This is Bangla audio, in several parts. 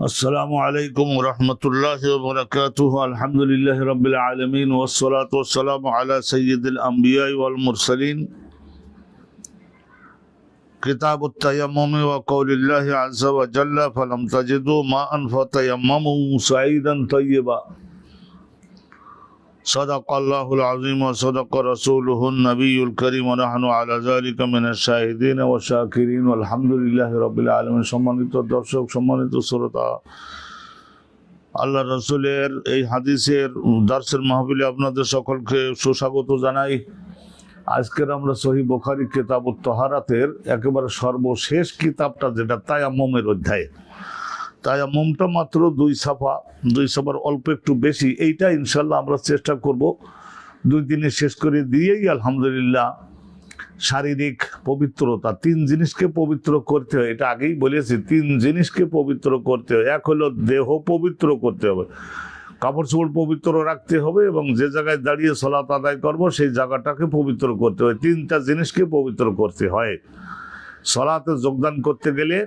السلام عليكم ورحمة الله وبركاته. الحمد لله رب العالمين والصلاة والسلام على سيد الأنبياء والمرسلين. كتاب التيمم وقول الله عز وجل فلم تجدوا ماء فتيمموا سعيدا طيبا. صدق الله العظيم وصدق رسوله النبي الكريم ونحن على ذلك من الشاهدين والشاكرين والحمد لله رب العالمين. সম্মানিত দর্শক, সম্মানিত শ্রোতা, আল্লাহ রসুলের এই হাদিসের দার্সের মাহফিলে আপনাদের সকলকে সুস্বাগত জানাই। আজকের আমরা সহিহ বুখারী কিতাবুত তাহারাতের একেবারে সর্বশেষ কিতাবটা, যেটা তায়াম্মুমের অধ্যায়। তায়াম্মুমটা মাত্র দুই সাফার অল্প একটু বেশি। এইটা ইনশাল্লাহ আমরা চেষ্টা করব 2 দিনে শেষ করে দিয়েই আলহামদুলিল্লাহ। শারীরিক পবিত্রতা, 3 জিনিসকে পবিত্র করতে হয়, এটা আগেই বলেছি। 3 জিনিসকে পবিত্র করতে হয়। এক হলো দেহ পবিত্র করতে হবে, কাপড় চোপড় পবিত্র রাখতে হবে, এবং যে জায়গায় দাঁড়িয়ে সালাত আদায় করব সেই জায়গাটাকে পবিত্র করতে হয়। 3টা জিনিসকে পবিত্র করতে হয়। সালাতে যোগদান করতে গেলে,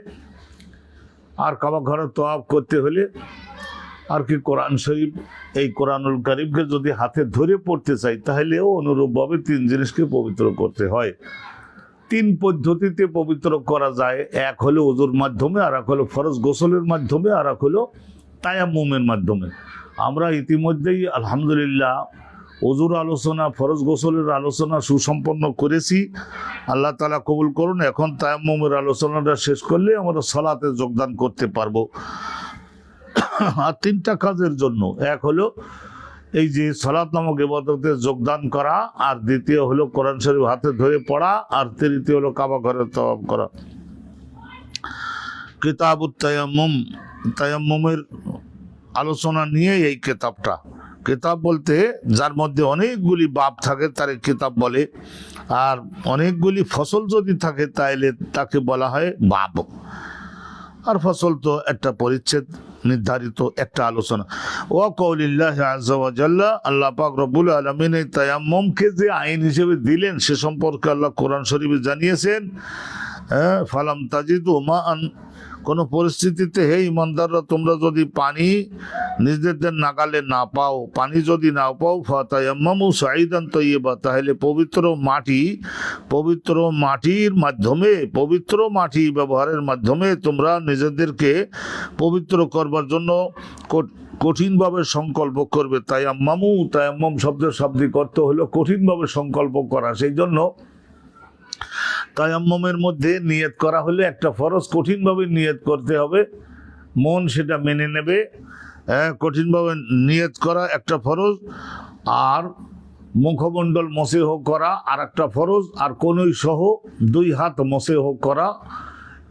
আর কাবা ঘরে তওয়াফ করতে হলে, আর কি কোরআন শরীফ, এই কোরআনুল কারীমকে যদি হাতে ধরে পড়তে চাই তাহলেও অনুরূপভাবে 3 জিনিসকে পবিত্র করতে হয়। 3 পদ্ধতিতে পবিত্র করা যায়। এক হলো ওযুর মাধ্যমে, আর এক হলো ফরজ গোসলের মাধ্যমে, আর এক হলো তায়াম্মুমের মাধ্যমে। আমরা ইতিমধ্যেই আলহামদুলিল্লাহ ওযুর আলোচনা, ফরজ গোসলের আলোচনা সুসম্পন্ন করেছি। আল্লাহ তাআলা কবুল করুন। এখন তায়াম্মুমের আলোচনাটা শেষ করলে আমরা সালাতে যোগদান করতে পারবো। আর 3টা কাজের জন্য, এক হলো এই যে সালাত নামক ইবাদতে যোগদান করা, আর দ্বিতীয় হলো কোরআন শরীফ হাতে ধরে পড়া, আর তৃতীয় হলো কাবা ঘরে তওয়াফ করা। কিতাবুত তায়াম্মুম, তায়াম্মুমের আলোচনা নিয়ে এই কিতাবটা। কিতাব বলতে যার মধ্যে অনেকগুলি বাব থাকে তারে কিতাব বলে, আর অনেকগুলি ফসল যদি থাকে তাহলে তাকে বলা হয় বাব। আর ফসল তো একটা পরিচ্ছেদ, নির্ধারিত একটা আলোচনা। ওয়া কওলিল্লাহি আযজা ওয়া জাল্লা, আল্লাহ পাক রব্বুল আলামিন এই তায়াম্মুমকে যে আইন হিসেবে দিলেন সে সম্পর্কে আল্লাহ কোরআন শরীফে জানিয়েছেন, ফালাম তাজিদু মাআন, কোন পরিস্থিতিতে হে ইমানদাররা তোমরা যদি পানি নিজেদের নাগালে না পাও, পানি যদি না পাও, ফাতায়াম্মামু সাঈদান তাইয়্যিবা, তাহলে পবিত্র মাটির মাধ্যমে, পবিত্র মাটি ব্যবহারের মাধ্যমে তোমরা নিজেদেরকে পবিত্র করবার জন্য কঠিনভাবে সংকল্প করবে। তায়াম্মাম শব্দের শাব্দিক অর্থ হলো কঠিনভাবে সংকল্প করা। সেই জন্য তায়াম্মুমের মধ্যে নিয়ত করা হলে একটা ফরজ, কঠিনভাবে নিয়ত করতে হবে, মন সেটা মেনে নেবে। কঠিনভাবে নিয়ত করা একটা ফরজ, আর মুখমণ্ডল মসেহ করা আর একটা ফরজ, আর কনুই সহ 2 হাত মসেহ করা,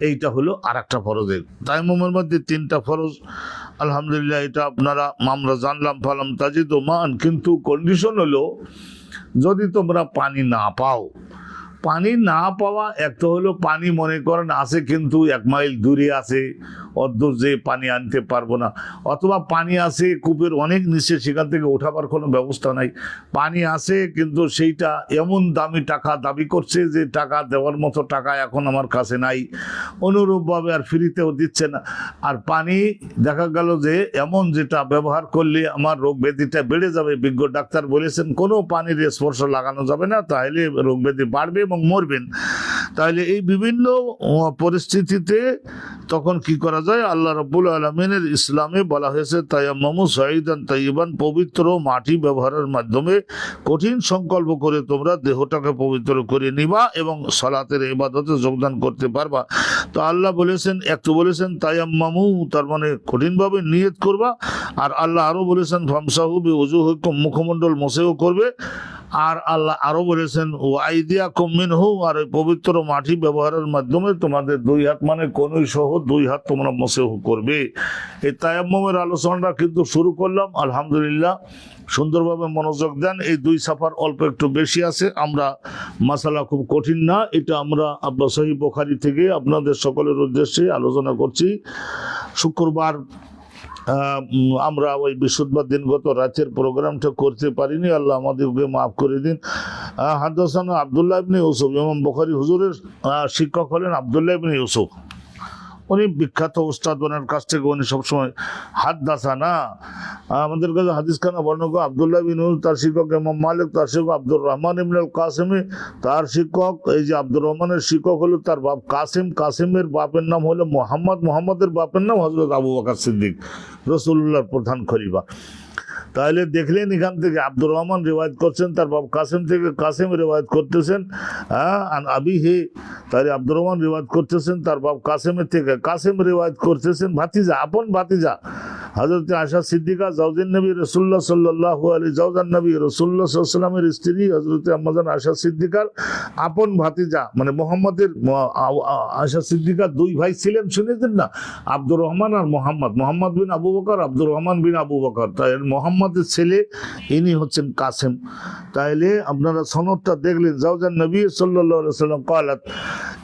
এইটা হলো আর একটা ফরজের। তায়াম্মুমের মধ্যে 3টা ফরজ। আলহামদুলিল্লাহ, এটা আমরা জানলাম। ফালাম তাজিদু মান, কিন্তু কন্ডিশন হলো যদি তোমরা পানি না পাও। পানি না পাওয়া, এক তো হলো পানি মনে করেন আছে কিন্তু 1 মাইল দূরে আছে, অদূর যে পানি আনতে পারবো না, অথবা পানি আছে কূপের অনেক নিচে, সেখান থেকে ওঠাবার কোনো ব্যবস্থা নাই। পানি আছে কিন্তু সেইটা এমন দামি টাকা দাবি করছে যে টাকা দেওয়ার মতো টাকা এখন আমার কাছে নাই, অনুরূপভাবে আর ফ্রিতেও দিচ্ছে না। আর পানি দেখা গেল যে এমন, যেটা ব্যবহার করলে আমার রোগ ব্যাধিটা বেড়ে যাবে। বিজ্ঞ ডাক্তার বলেছেন কোনো পানির স্পর্শ লাগানো যাবে না, তাহলে রোগ ব্যাধি বাড়বে এবং মরবেন। তাহলে এই বিভিন্ন পরিস্থিতিতে তখন কি করা যায়? আল্লাহ রাব্বুল আলামিনের ইসলামে বলা হয়েছে তায়াম্মামু সাঈদান তাইয়্যিবান, পবিত্র মাটি ব্যবহারের মাধ্যমে কঠিন সংকল্প করে তোমরা দেহটাকে পবিত্র করে নিবা এবং সালাতের ইবাদতে যোগদান করতে পারবা। তো আল্লাহ বলেছেন, একটু বলেছেন তায়াম্মামু, তার মানে কঠিনভাবে নিয়ত করবা। আর আল্লাহ আরো বলেছেন ফামসাহু বিউজুহিকুম, মুখমণ্ডল মসেহ করবে। আর আল্লাহ আরো বলেছেন ওয়াইদিয়াকুম মিনহু, আর পবিত্র মাটি ব্যবহারের মাধ্যমে তোমাদের 2 হাত, মানে কনুই সহ 2 হাত তোমরা মসেহ করবে। এই তায়াম্মুমের আলোচনাটা কিন্তু শুরু করলাম। আলহামদুলিল্লাহ, সুন্দরভাবে মনোযোগ দেন। এই 2 সাফার অল্প একটু বেশি আছে, আমরা মাসালা খুব কঠিন না। এটা আমরা সহিহ বুখারী থেকে আপনাদের সকলের উদ্দেশ্যে আলোচনা করছি। শুক্রবার আমরা ওই বৃহস্পতিবার দিনগত রাতের প্রোগ্রামটা করতে পারিনি, আল্লাহ আমাদেরকে মাফ করে দিন। হাদাসানা আব্দুল্লাহ ইবনে ইউসুফ, ইমাম বুখারী হুজুরের শিক্ষক হলেন আব্দুল্লাহ ইবনে ইউসুফ। উনি বিখ্যাত উস্তাদ, ওনার কাছ থেকে উনি সবসময় হাদ্দাসা না, আমাদের কাছে হাদিস খানা বর্ণক আব্দুল্লাহ বিন উমর, তার শিক্ষক ইমাম মালিক, তার শিক্ষক আব্দুর রহমান ইবনে আল কাসিমি, তার শিক্ষক এই যে আব্দুর রহমানের শিক্ষক হলো তার বাপ কাসিম, কাসিমের বাপের নাম হলো মোহাম্মদ, মোহাম্মদের বাপের নাম হযরত আবু বকর সিদ্দিক, রাসূলুল্লাহর প্রধান খলিফা। তাহলে দেখলেন এখান থেকে আব্দুর রহমান রিওয়ায়াত করছেন তার বাপ কাসিম থেকে, কাসিম রিওয়ায়াত করতেছেন আন আবিহি, তাহলে আব্দুর রহমান রিওয়ায়াত করতেছেন তার বাপ কাসিমের থেকে, কাসিম রিওয়ায়াত করতেছেন ভাতিজা, আপন ভাতিজা হযরত আয়েশা সিদ্দিকা জাওজুন নবী রাসূলুল্লাহ সাল্লাল্লাহু আলাইহি, জাওজান নবী রাসূলুল্লাহ সাল্লাল্লাহু আলাইহি ওয়াসাল্লামের স্ত্রী হযরত আম্মাজান আয়েশা সিদ্দিকার আপন ভাতিজা, মানে মোহাম্মদের আয়েশা সিদ্দিকার দুই ভাই ছিলেন, শুনেছেন না, আব্দুর রহমান আর মোহাম্মদ, মোহাম্মদ বিন আবু বকর, আব্দুর রহমান বিন আবু বকর, তাই মোহাম্মদের ছেলে ইনি হচ্ছেন কাসেম। তাইলে আপনারা সনদটা দেখলেন, জাওজান নবী সাল্লাল্লাহু আলাইহি ওয়াসাল্লাম ক্বালাত,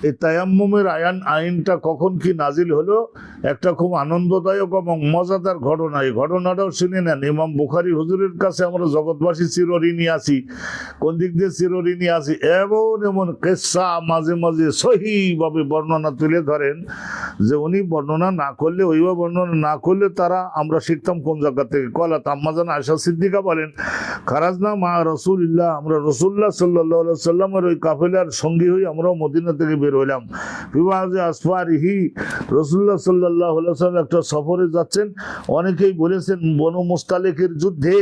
এই তায়াম্মুমের আইনটা কখন কি নাজিল হলো, একটা খুব আনন্দদায়ক এবং মজাদার ঘটনা, এই ঘটনাটাও শুনে নেন। ইমাম বুখারী হুজুরের কাছে আমরা জগৎবাসী চিরঋণী আছি, কোন দিক দিয়ে চিরঋণী আছি, এমন এমন কিসসা মাঝে মাঝে সহিভাবে বর্ণনা তুলে ধরেন যে উনি বর্ণনা না করলে, ওইভাবে বর্ণনা না করলে তারা আমরা শিখতাম কোন জায়গা থেকে। কলা আম্মাজান আয়েশা সিদ্দিকা বলেন, খারাজনা মা রাসূলিল্লাহ, আমরা রাসূলুল্লাহ সাল্লাল্লাহু আলাইহি ওয়াসাল্লামের ওই কাফেলার সঙ্গী হই আমরাও মদিনা থেকে বের হইলাম। বিবাহে আসফারিহি, রাসূলুল্লাহ সাল্লাল্লাহু আলাইহি ওয়াসাল্লাম একটা সফরে যাচ্ছেন। অনেকেই বলেছেন বনু মুস্তালিকের যুদ্ধে,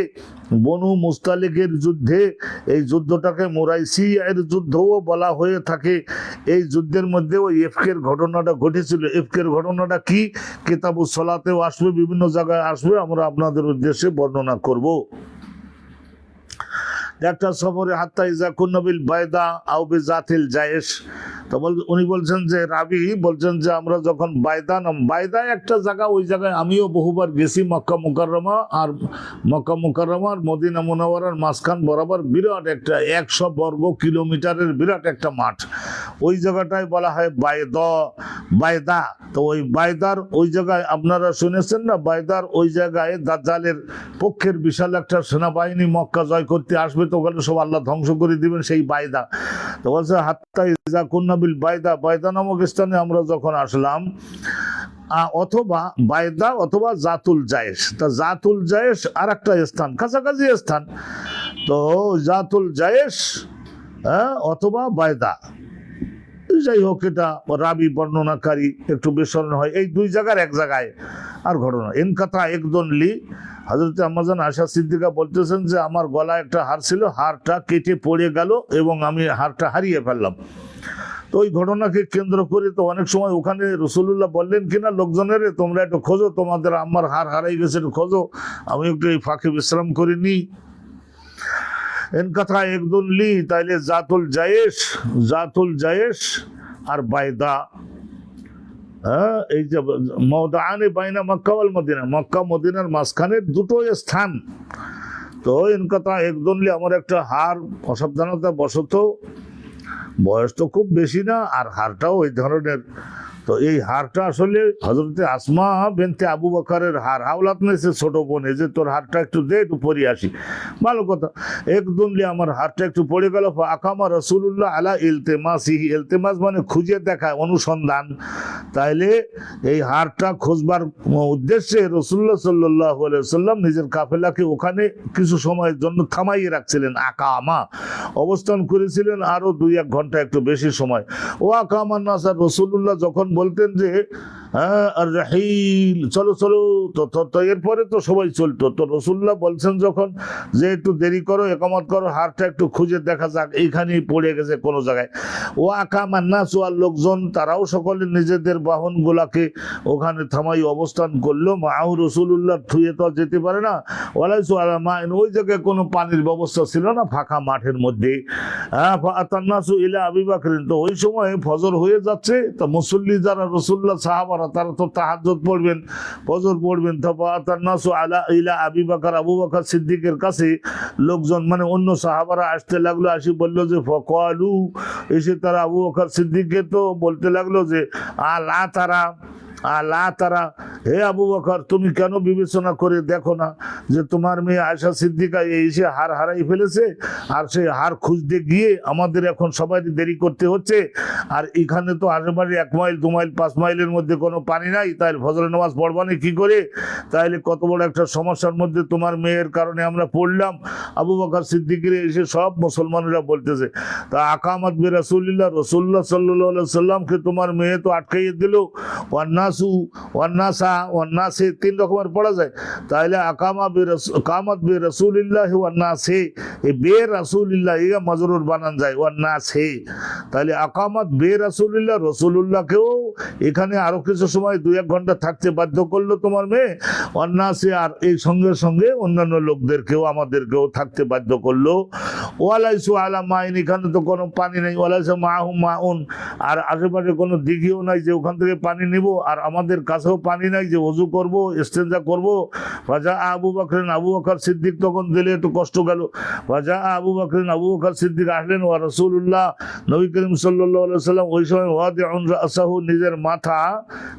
বনু মুস্তালিকের যুদ্ধে, এই যুদ্ধটাকে মুরাইসি এর যুদ্ধও বলা হয়ে থাকে। এই যুদ্ধের মধ্যে ওই ইফকের ঘটনাটা ঘটেছিল। ইফকের ঘটনাটা কি কিতাবুস সালাতেও আসবে, বিভিন্ন জায়গায় আসবে, আমরা আপনাদের উদ্দেশ্যে বর্ণনা করব। একটা সফরে হাত্তা ইজা কুন্নবিল বায়দা আও বিজাতিল জায়েশ, তো উনি বলছেন যে রাবি বলছেন যে আমরা যখন বায়দা নাম, বায়দা একটা জায়গা, ওই জায়গায় আমিও বহুবার গেছি, মক্কা মুকাররমা আর মদিনা মুনাওয়ারার মাঝখান বরাবর বিরাট একটা 100 বর্গ কিলোমিটারের বিরাট একটা মাঠ, ওই জায়গাটায় বলা হয় বায়দা। তো ওই বায়দার ওই জায়গায় আপনারা শুনেছেন না, বায়দার ওই জায়গায় দাজ্জালের পক্ষের বিশাল একটা সেনাবাহিনী মক্কা জয় করতে আসবে, তো ওখানে সব আল্লাহ ধ্বংস করে দিবেন, সেই বায়দা। তো বলছে হাত্তা ইজা কুন্নাবিল বায়দা, বায়দা নামক স্থানে আমরা যখন আসলাম, অথবা বায়দা অথবা জাতুল জায়েশ, তা জাতুল জায়েশ আর একটা স্থান, কাছাকাছি স্থান, তো জাতুল জায়েশ অথবা বায়দা, যাই হোক, এটা রাবি বর্ণনাকারী একটু বিস্মরণ হয়, এই দুই জায়গার এক জায়গায়। আর ঘটনা ইনকাতা একদন লি, হযরত আম্মাজান আয়েশা সিদ্দিকা বলতেছেন যে আমার গলায় একটা হার ছিল, হারটা কেটে পড়ে গেল এবং আমি হারটা হারিয়ে ফেললাম। তো ওই ঘটনাকে কেন্দ্র করে তো অনেক সময় ওখানে রাসূলুল্লাহ বললেন কিনা লোকজনের, তোমরা একটু খোঁজো, তোমাদের আম্মার হার হারাই গেছে, খোঁজো, আমি একটু এই ফাঁকে বিশ্রাম করে নিই। এন কথা একদম লি, তাইলে জাতুল জায়েশ আর বায়দা, এই যে মওদাআনে বাইনা মক্কা ওয়াল মদিনা, মক্কা মদিনার মাঝখানের দুটো স্থান। তো এন কথা একদম লি, আমার একটা হার অসাবধানতা বশত, বয়স তো খুব বেশি না, আর হারটাও ওই ধরনের, তো এই হারটা আসলে হযরতে আসমা বিনতে আবু বকরের হার, হাওলাত নিয়েছে ছোট বোনে, যে তোর হারটা একটু দে, একটু পরে আসি। ভালো কথা, একদমলি আমার হারটা একটু পড়ে গেল। আকামা রাসূলুল্লাহ আলা ইলতিমাসিহি, ইলতিমাস মানে খুঁজে দেখা, অনুসন্ধান। তাইলে এই হারটা খোঁজবার উদ্দেশ্যে রাসূলুল্লাহ সাল্লাল্লাহু আলাইহি ওয়াসাল্লাম নিজের কাফেলাকে ওখানে কিছু সময়ের জন্য থামাইয়ে রাখছিলেন, আকামা অবস্থান করেছিলেন আরো 2-1 ঘন্টা, একটু বেশি সময়। ও আকামান নাসার, রাসূলুল্লাহ যখন বলতেন যে আর রাহিল, চলো চলো, তো এরপরে তো সবাই চলতো। তো রাসূলুল্লাহ বলছেন যখন যে একটু দেরি করো, ইকামত করো, হারটা একটু খুঁজে দেখা যাক এইখানেই পড়ে গেছে কোনো জায়গায়। ও আকামান নাস, আর লোকজন তারাও সকলে নিজেদের বাহনগুলাকে ওখানে থামাই অবস্থান করলো। মাহু রাসূলুল্লাহ থুয়ে তো যেতে পারে না, ওয়ালাইসু আলা মাইন, ওই জায়গায় কোনো পানির ব্যবস্থা ছিল না, ফাঁকা মাঠের মধ্যে। ফাতান্নাসু ইলা আবি বকর, তো ওই সময় ফজর হয়ে যাচ্ছে, তো মুসল্লি যারা রাসূলুল্লাহ সাহাবারা, তারা তো তাহাজ্জুদ পড়বেন, ফজর পড়বেন। তো ফাতান্নাসু আলা ইলা আবি বকর, আবু বকর সিদ্দিকের কাছে লোকজন, মানে অন্য সাহাবারা আসতে লাগলো, আসি বললো যে ফাকালু, এসে তারা আবু বকর সিদ্দিককে তো বলতে লাগলো যে আলা তারা, হে আবু বকর, তুমি কেন বিবেচনা করে দেখো না যে তোমার মেয়ে আয়েশা সিদ্দিকা এসে হার হারাই ফেলেছে, আর সেই হার খুঁজতে গিয়ে আমাদের এখন সবাই দেরি করতে হচ্ছে, আর এখানে তো আশেপাশে 1 মাইল 2 মাইল 5 মাইলের মধ্যে কোনো পানি নাই, তাহলে ফজরের নামাজ পড়বানি কি করে? তাইলে কত বড় একটা সমস্যার মধ্যে তোমার মেয়ের কারণে আমরা পড়লাম। আবু বকর সিদ্দিকের এসে সব মুসলমানেরা বলতেছে, তা আকামাত বে রাসূলিল্লাহ, রাসূলুল্লাহ সাল্লাল্লাহু আলাইহি সাল্লামকে তোমার মেয়ে তো আটকাইয়ে দিল। ওয়ান্নাসু ওয়ান্নাসা ওয়ান্নাসে 3 রকমের পড়া যায়, তাহলে কামাত বে রাসূলিল্লাহ ওয়ান্নাসে, এই বে রাসূলিল্লাহ ইয়া মাজরুর বানান যায় ওয়ান্নাসে, তাহলে আকামাত বে রাসূলিল্লাহ, রাসূলুল্লাহকেও এখানে আরো কিছু সময় 2-1 ঘন্টা থাকতে বাধ্য করলো তোমার মেয়ে। ওয়ান্নাসে, আর এই সঙ্গে সঙ্গে অন্যান্য লোকদেরকেও আমাদেরকেও থাকতে বাধ্য করলো। ওয়ালাইসু আলা মাইন, এখানে তো কোনো পানি নেই। ওয়ালাইসু মাহু মাউন, আর আশেপাশে কোনো দিঘিও নাই যে ওখান থেকে পানি নিব, আর আমাদের কাছেও পানি নাই যে ওযু করব, ইস্তেনজা করব। ফাজা আবু বকর সিদ্দিক তখন দিলে একটু কষ্ট গেল। ফাজা আবু বকর সিদ্দিক আসলেন, ওয়া রাসূলুল্লাহ, নবী করিম সাল্লাল্লাহু আলাইহি ওয়াসাল্লাম ওই সময় ওয়াদিউন রাসাহু, নিজের মাথা,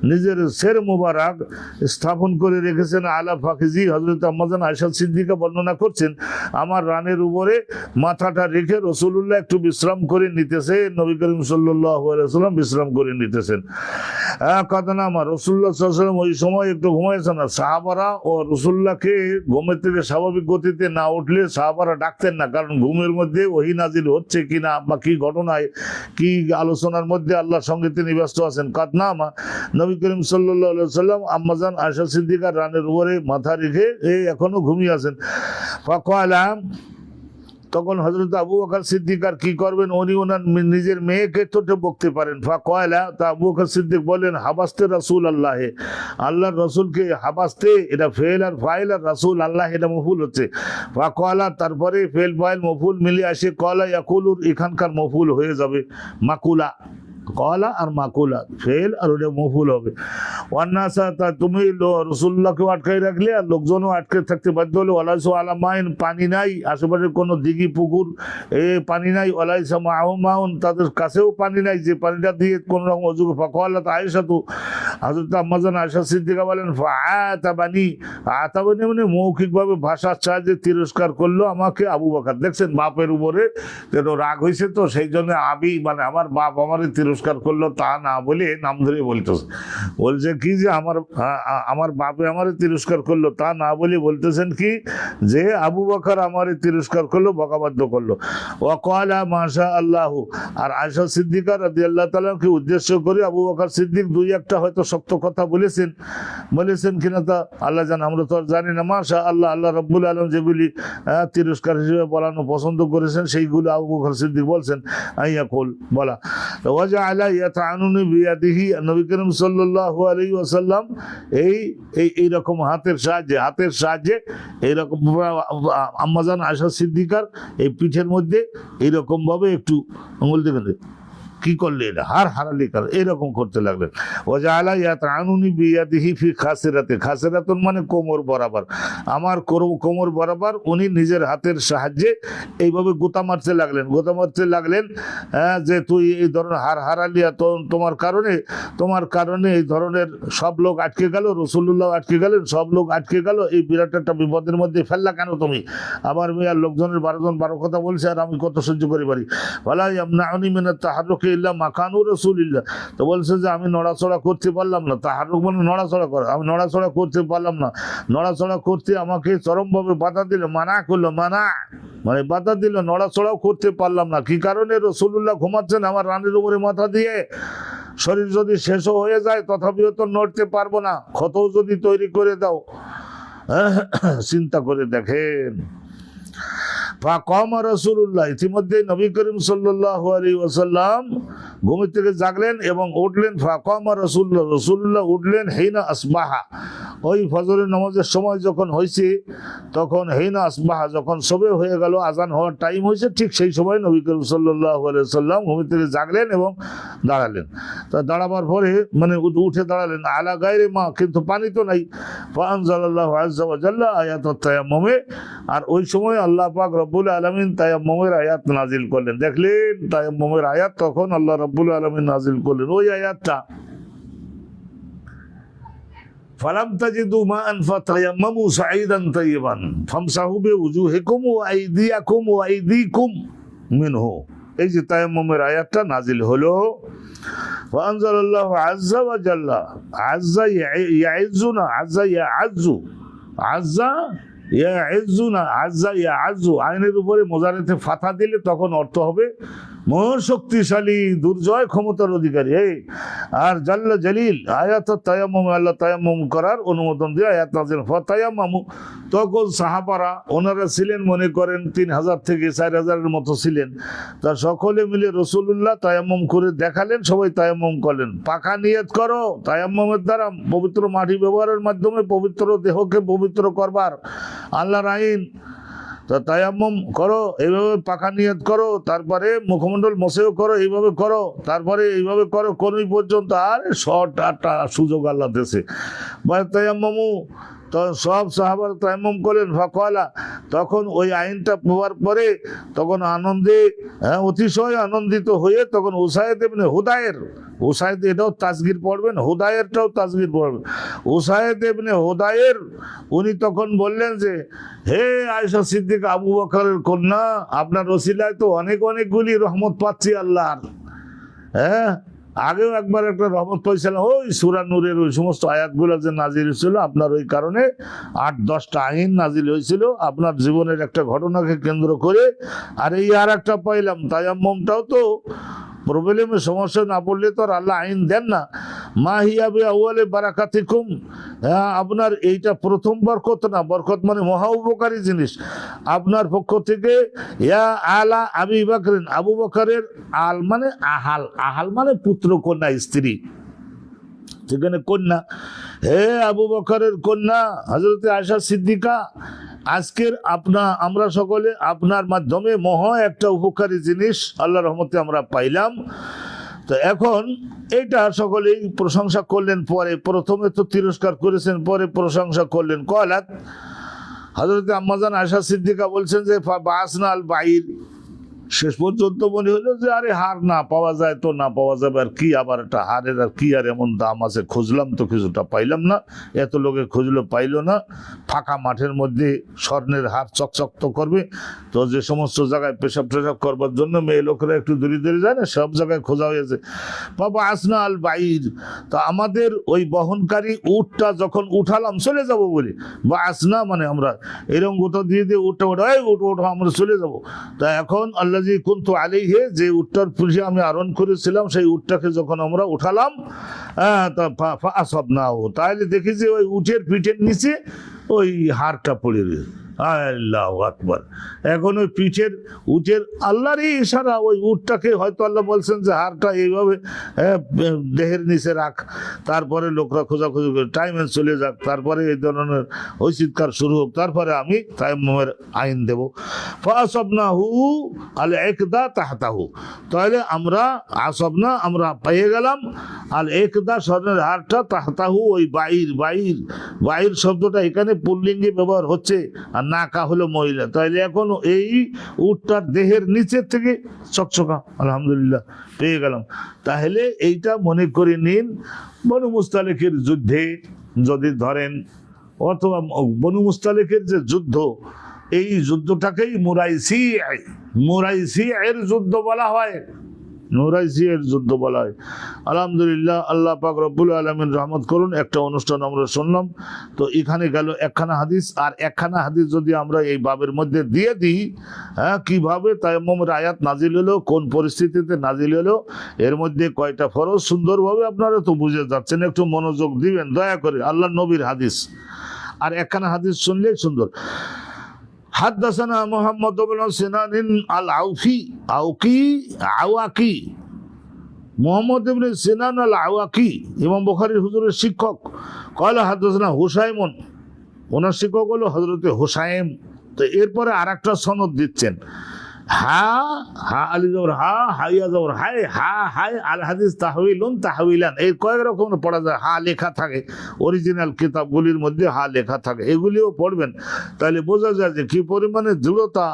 নিজের সের মুবারক স্থাপন করে রেখেছেন আলা ফাকিজি। হযরত আম্মাজান আয়েশা সিদ্দিকা বর্ণনা করছেন, আমার রানের উপরে মাথাটা রেখে রাসূলুল্লাহ একটু বিশ্রাম করে নিতেছে, নবী করিম সাল্লাল্লাহু আলাইহি ওয়াসাল্লাম বিশ্রাম করে নিতেছেন। কাদনামা, রাসূলুল্লাহ সাল্লাল্লাহু আলাইহি ওয়াসাল্লাম ওই সময় একটু ঘুমাইছেন না। সাহাবারা ও রাসূলুল্লাহকে ঘুমের থেকে স্বাভাবিক গতিতে না উঠলে সাহাবারা ডাকতেন না, কারণ ঘুমের মধ্যে ওহী নাজিল হচ্ছে কিনা বা কি ঘটনায় কি আলোচনার মধ্যে আল্লাহর সঙ্গে তিনি ব্যস্ত আছেন। কাদনামা, নবী করিম সাল্লাল্লাহু আলাইহি ওয়াসাল্লাম আম্মাজান আয়েশা সিদ্দিকার রানের উপরে মাথা রেখে এখনো ঘুমিয়ে আছেন। ফাকালা, তখন হযরত আবু বকর সিদ্দিক আর কি করবেন, উনি ওনার নিজের মেয়েকে তো বকতে পারেন। ফাকালা, তা আবু বকর সিদ্দিক বলেন, হাবাস্তে রাসূলুল্লাহ, আল্লাহর রাসূলকে হাবাস্তে, এটা ফেল আর ফাইল, আর রাসূল আল্লাহ এটা মফুল হচ্ছে। ফাকালা, তারপরে ফেল ফাইল মফুল মিলে আসে কলা ইয়াকুলুর, এখানকার মফুল হয়ে যাবে মাকুলা। কলা আর মাকুলা ফেল, আর ওটা মফুল হবে। ওয়ান্নাসা, তা তুমি রাসূলুল্লাহকে আটকাই রাখলে আর লোকজনও আটকে থাকতে বাধ্য হলো। ওয়ালাইসু আলা মাইন, পানি নাই, আশেপাশে কোনো দিঘি পুকুর পানি নাই। ওয়ালাইসা মাহু মাউন, তাদের কাছেও পানি নাই যে পানিটা দিয়ে কোন রকম অজু। ফাকালাত আয়েশাতু, হযরত আম্মাজান আয়েশা সিদ্দিকা বলেন, ফাআতাবানি, আতাবানি মানে মৌখিকভাবে ভাষার সাহায্যে তিরস্কার করলো আমাকে আবু বকর। দেখছেন বাপের উপরে যেন রাগ হয়েছে, তো সেই জন্য আবি মানে আমার বাপ আমারে তিরস্কার করলো তা না বলে নাম ধরে বলতেছে, বলছে কি যে আমার বাপে আমারে তিরস্কার করলো তা না বলে বলতেছেন কি যে আবু বকর আমারে তিরস্কার করলো, বকাবাধ্য করলো। ওয়াকালা মাশা আল্লাহ, আর আয়েশা সিদ্দিকা রাদিয়াল্লাহু তাআলাকে উদ্দেশ্য করে আবু বকর সিদ্দিক 2-1টা হয়তো শক্ত কথা বলেছেন কিনা তা আল্লাহ জানে, আমরা তো আর জানি না। মাশা আল্লাহ, আল্লাহ রাব্বুল আলামিন যেগুলি তিরস্কার হিসেবে বলানো পছন্দ করেছেন সেইগুলো আবু বকর সিদ্দিক বলছেন আইয়াকুল বলা। ওয়াজআলা ইয়াতানুনি বিয়াদিহি, নবী করিম সাল্লাল্লাহু আলাইহি ওয়াসাল্লাম এই রকম হাতের সাহায্যে এইরকম আম্মাজান আয়েশা সিদ্দিকার এই পিঠের মধ্যে এইরকম ভাবে একটু আঙুল দেখে কি করলে, এটা হার হারালি কার এরকম করতে লাগলেন। ওয়াজআলা ইয়াতানুনি বিয়াদিহি ফি খাসিরাতি, খাসিরাতুন মানে কোমর বরাবর, আমার কোমর বরাবর উনি নিজের হাতের সাহায্যে এইভাবে গোতা মারতে লাগলেন যে তুই এই ধরনের হার হারালি, তোমার কারণে এই ধরনের সব লোক আটকে গেল, রাসূলুল্লাহ আটকে গেলেন, সব লোক আটকে গেল, এই বিরাট একটা বিপদের মধ্যে ফেললা কেন তুমি? আমার মেয়ের লোকজনের 12 জন 12 কথা বলছে, আর আমি কত সহ্য করি পারি। ওয়ালা ইয়ামনাউনি মিনাত তাহাররুকি ইল্লা মাকানু রাসূলিল্লাহ, তো বলছে যে আমি নড়াচড়া করতে পারলাম না, তাহাররুক মানে নড়াচড়া করা, আমি নড়াচড়া করতে পারলাম না, নড়াচড়া করতে আমাকে চরমভাবে বাধা দিল, মানা মানে বাধা দিল, নড়াচড়াও করতে পারলাম না। কি কারণে? রাসূলুল্লাহ ঘুমাচ্ছেন আমার রানের উপরে মাথা দিয়ে, শরীর যদি শেষও হয়ে যায় তথাপিও তো নড়তে পারবো না, ক্ষতও যদি তৈরি করে দাও। চিন্তা করে দেখেন। ফাকামা রাসূলুল্লাহ, ইতিমধ্যে নবী করিম সাল্লাল্লাহু আলাইহি ওয়াসাল্লাম ঘুম থেকে জাগলেন এবং উঠলেন। ফাকামা রাসূলুল্লাহ উঠলেন হিনা আসবাহা, ওই ফজরের নামাজের সময় যখন হয়েছে তখন হিনা আসবাহা, যখন সবে হয়ে গেল, আজান হওয়ার টাইম হয়েছে, ঠিক সেই সময় নবী করিম সাল্লাল্লাহু আলাইহি ওয়াসাল্লাম ঘুম থেকে জাগলেন এবং দাঁড়ালেন। তা দাঁড়াবার পরে মানে উঠে দাঁড়ালেন আলা গায়রে মা, কিন্তু পানি তো নাই। ফাআনজালাল্লাহু আযজা ওয়া জাল্লা আয়াতুত তায়াম্মুমে, আর ওই সময় আল্লাহ পাক রব্বুল আলামিন তায়াম্মুমের আয়াত নাজিল করলেন। দেখলেন তায়াম্মুমের আয়াত তখন আল্লাহ রব্বুল আলামিন নাজিল করলেন। ওই আয়াতটা ফালাম তাজিদু মাআন ফাতায়াম্মামু সাঈদান তাইয়িবান ফামসাহু বিউজুহিকুম ওয়া আইদিয়াকুম ওয়া আইদিকুম মিনহু। এই যে তায়াম্মুমের আয়াতটা নাজিল হলো, ফাআনজালাল্লাহু আযজা ওয়া জাল্লা, আযজা ইয়াইযুনা, আযজা ইয়াআযযু, আযজা ইয়াইযুনা, আযজা ইয়াআযযু, আইনের উপরে মুজারেতে ফাথা দিলে তখন অর্থ হবে মহাশক্তিশালী, দুর্জয় ক্ষমতার অধিকারী। এই আর জাল্লা জালিল, আয়াত তায়াম্মুম, আল্লাহ তায়াম্মুম করার অনুমোদন দিয়ে আয়াত নাযিল। ফাতায়াম্মামু, তখন সাহাবারা ওনারা ছিলেন মনে করেন 3000 থেকে 4000-এর মতো ছিলেন, তা সকলে মিলে রাসূলুল্লাহ তায়াম্মুম করে দেখালেন, সবাই তায়াম্মুম করলেন। পাকা নিয়ত করো তায়াম্মুমের দ্বারা পবিত্র মাটি ব্যবহারের মাধ্যমে পবিত্র দেহকে পবিত্র করবার আল্লাহর আইন। তা তায়াম্মুম করো, এইভাবে পাকা নিয়ত করো, তারপরে মুখমণ্ডল মসেও করো, এইভাবে করো, তারপরে এইভাবে করো, কোনই পর্যন্ত। আর শর্ট একটা সুযোগ আল্লাহ দেশে বা তায়াম্মুমু, তো সব সাহাবার তায়াম্মুম করলেন। ফাকালা, তখন ওই আইনটা পাওয়ার পরে তখন আনন্দে, অতিশয় আনন্দিত হয়ে তখন উসাইদ ইবনে হুদায়ের, উসাইদ এটাও তাসগীর পড়বেন, হুদায়েরটাও তাসগীর পড়বেন, উসাইদ ইবনে হুদায়ের উনি তখন বললেন যে, হে আয়েশা সিদ্দিকা, আবু বকরের কন্যা, আপনার ওসিলায় তো অনেকগুলি রহমত পাচ্ছি আল্লাহর। হ্যাঁ, আগেও একবার একটা রহমত পাইছিলাম, ওই সূরা নূরের ওই সমস্ত আয়াতগুলো যে নাজিল হয়েছিল, আপনার ওই কারণে 8-10টা আইন নাজিল হয়েছিল আপনার জীবনের একটা ঘটনাকে কেন্দ্র করে। আর এই আর একটা পাইলাম, তায়াম্মুমটাও তো প্রবলেমের সমস্যা না পড়লে তো আর আল্লাহ আইন দেন না। মা হিয়া বি আউয়ালি বারাকাতিকুম, আপনার এইটা প্রথম বরকত না, বরকত মানে মহা উপকারী জিনিস আপনার পক্ষ থেকে। ইয়া আলা আবি বকরিন, আবু বকরের, আল মানে আহাল, আহাল মানে পুত্র কন্যা স্ত্রী, সেখানে কন্যা। হে আবু বকরের কন্যা হযরত আয়েশা সিদ্দিকা, আজকের আমরা সকলে আপনার মাধ্যমে মহা একটা উপকারী জিনিস আল্লাহর রহমতে আমরা পাইলাম। তো এখন এইটা সকলেই প্রশংসা করলেন, পরে প্রথমে তো তিরস্কার করেছেন, পরে প্রশংসা করলেন। কলাত, হযরত আম্মাজান আয়েশা সিদ্দিকা বলছেন যে, বাসনা আল বাইর, শেষ পর্যন্ত মনে হলো যে আরে হার না পাওয়া যায় তো না পাওয়া যাবে, আর কি আবার একটা হারের আর কি আর এমন দাম আছে, খুঁজলাম তো কিছুটা পাইলাম না, এত লোকে খুঁজলো পাইলো না। ফাঁকা মাঠের মধ্যে স্বর্ণের হার চকচক তো করবে, তো যে সমস্ত জায়গায় পেশাব টেশাব করবার জন্য মেয়ে লোকেরা একটু দূরে দূরে যায় না, সব জায়গায় খোঁজা হয়েছে। বাবা আসনা আল বাইর, তা আমাদের ওই বহনকারী উটটা যখন উঠালাম চলে যাব বলে, বা আসনা মানে আমরা এরকম গোটা দিয়ে উঠটা ওঠাই উঠো আমরা চলে যাব। তা এখন আল্লাহ জি কুনতু আলাইহি, যে উটটার পুঁজি আমি আরোহণ করেছিলাম, সেই উটটাকে যখন আমরা উঠালাম, ফাআসাবনাহু, তাহলে দেখি যে ওই উটের পিঠের নিচে ওই হারটা পড়ে রয়েছে। আল্লাহু আকবার। এখন ওই পিঠের উটের আল্লাহরই ইশারা, ওই উটটাকে হয়তো আল্লাহ বলছেন যে হারটা এইভাবে দেহের নিচে রাখ, তারপরে লোকরা খোঁজাখুঁজি করে টাইমে চলে যাক, তারপরে এই ধরনের ওই চিৎকার শুরু হোক, তারপরে আমি তায়াম্মুমের আইন দেব। ফাআসাবনাহু আল ইকদা তাহতাহু, তাহলে আমরা আসবনা, আমরা পেয়ে গেলাম, আল ইকদা স্বর্ণের হারটা, তাহতাহু ওই বাইর, বাইর বাইর শব্দটা এখানে পুল্লিঙ্গে ব্যবহার হচ্ছে, আর নাকা হলো মহিলা, তাইলে এখন এই উটটার দেহের নিচের থেকে চকচকা, আলহামদুলিল্লাহ পেয়ে গেলাম। তাহলে এইটা মনে করে নিন, বনু মুস্তালিকের যুদ্ধে যদি ধরেন, অথবা বনু মুস্তালিকের যে যুদ্ধ, এই যুদ্ধটাকেই মুরাইসি এর যুদ্ধ বলা হয়, নুরাইসিয়ের যুদ্ধ বলা হয়। আলহামদুলিল্লাহ, আল্লাহ পাক রব্বুল আলামিন রহমত করুন। একটা অনুষ্ঠান আমরা শুনলাম, তো এখানে গেল একখানা হাদিস, আর একখানা হাদিস যদি আমরা এই বাবের মধ্যে দিয়ে দিই, কিভাবে তায়াম্মুমের আয়াত নাজিল হলো, কোন পরিস্থিতিতে নাজিল হলো, এর মধ্যে কয়টা ফরজ, সুন্দরভাবে আপনারা তো বুঝে যাচ্ছেন, একটু মনোযোগ দিবেন দয়া করে। আল্লাহ নবীর হাদিস, আর একখানা হাদিস শুনলেই সুন্দর। হাদাসানা মুহাম্মদ ইবনে সিনান আল আওয়াকি, মুহাম্মদ ইবনে সিনান আল আওয়াকি ইমাম বুখারীর হুজুরের শিক্ষক। কয়লা হাদাসানা হুসাইমুন, ওনার শিক্ষক হলো হযরতে হুসাইম। তো এরপরে আর একটা সনদ দিচ্ছেন, হা আলি জবর হা, হাইয়া জবর হাই, হাই আল হাদিস তাহউইলান, এই কয়েক রকম পড়া যায়, হা লেখা থাকে অরিজিনাল কিতাবগুলির মধ্যে, হা লেখা থাকে, এগুলিও পড়বেন, তাহলে বোঝা যায় যে কি পরিমাণে দৃঢ়তা।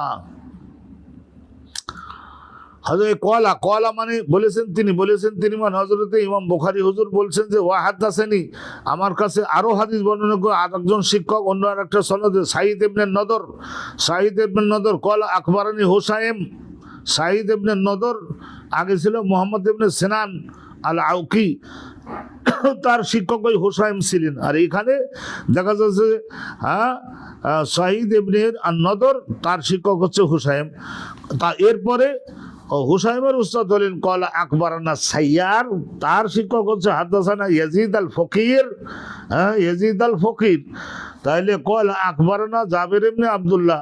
হযরত কলা কলা মানে বলেছেন তিনি মানে হযরতে ইমাম বুখারী হুজুর বলছেন যে ওয়া হাদাসানি, আমার কাছে আরো হাদিস বর্ণনা করে আরেকজন শিক্ষক অন্য আরেকটা সনদে সাঈদ ইবনে নদর কলা আখবারানি হুসাইম। সাঈদ ইবনে নদর আগে ছিল মুহাম্মদ ইবনে সিনান আল আউকি, তার শিক্ষক ওই হুসাইম ছিলেন। আর এখানে দেখা যাচ্ছে সাঈদ ইবনে নদর, তার শিক্ষক হচ্ছে হুসাইম। তা এরপরে হুসাইমের উস্তাদ হলেন কলা আকবরানা সাইয়ার, তার শিক্ষক হচ্ছে হাদাসানা ইয়াজিদ আল ফকির। তাইলে কলা আকবরানা জাবের ইবনে আব্দুল্লাহ,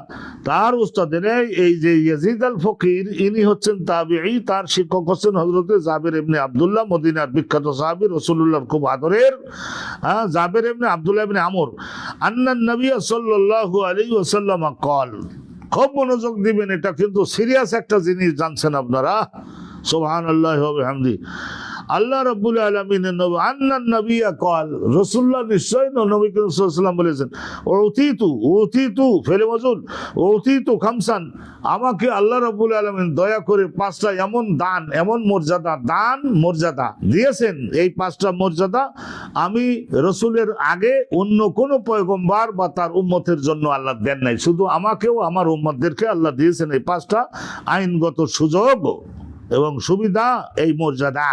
তার উস্তাদের এই যে ইয়াজিদ আল ফকির, ইনি হচ্ছেন তাবিঈ, তার শিক্ষক হচ্ছেন হযরতে জাবের ইবনে আব্দুল্লাহ, মদিনার বিখ্যাত সাহাবী, রাসূলুল্লাহর খুব আদরের জাবের ইবনে আব্দুল্লাহ ইবনে আমর, আন্নান নবী সাল্লাল্লাহু আলাইহি ওয়াসাল্লাম কল। খুব মনোযোগ দিবেন, এটা কিন্তু সিরিয়াস একটা জিনিস, জানছেন আপনারা। সুবহানাল্লাহি ওয়া বিহামদি। আল্লাহ রাব্বুল আলামিনের নবী আন্নান নবী কল, রাসূলুল্লাহ নিশ্চয় নবী করিম সাল্লাল্লাহু আলাইহি ওয়াসাল্লাম বলেছেন উতিতু ফেলে মজুল উতিতু খামসান, আমাকে আল্লাহ রাব্বুল আলামিন দয়া করে পাঁচটা এমন এমন মর্যাদা দিয়েছেন। এই পাঁচটা মর্যাদা আমি রাসূলের আগে অন্য কোন পয়গম্বর বা তার উম্মতের জন্য আল্লাহ দেন নাই, শুধু আমাকেও আমার উম্মতদেরকে আল্লাহ দিয়েছেন এই পাঁচটা আইনগত সুযোগ এবং সুবিধা, এই মর্যাদা।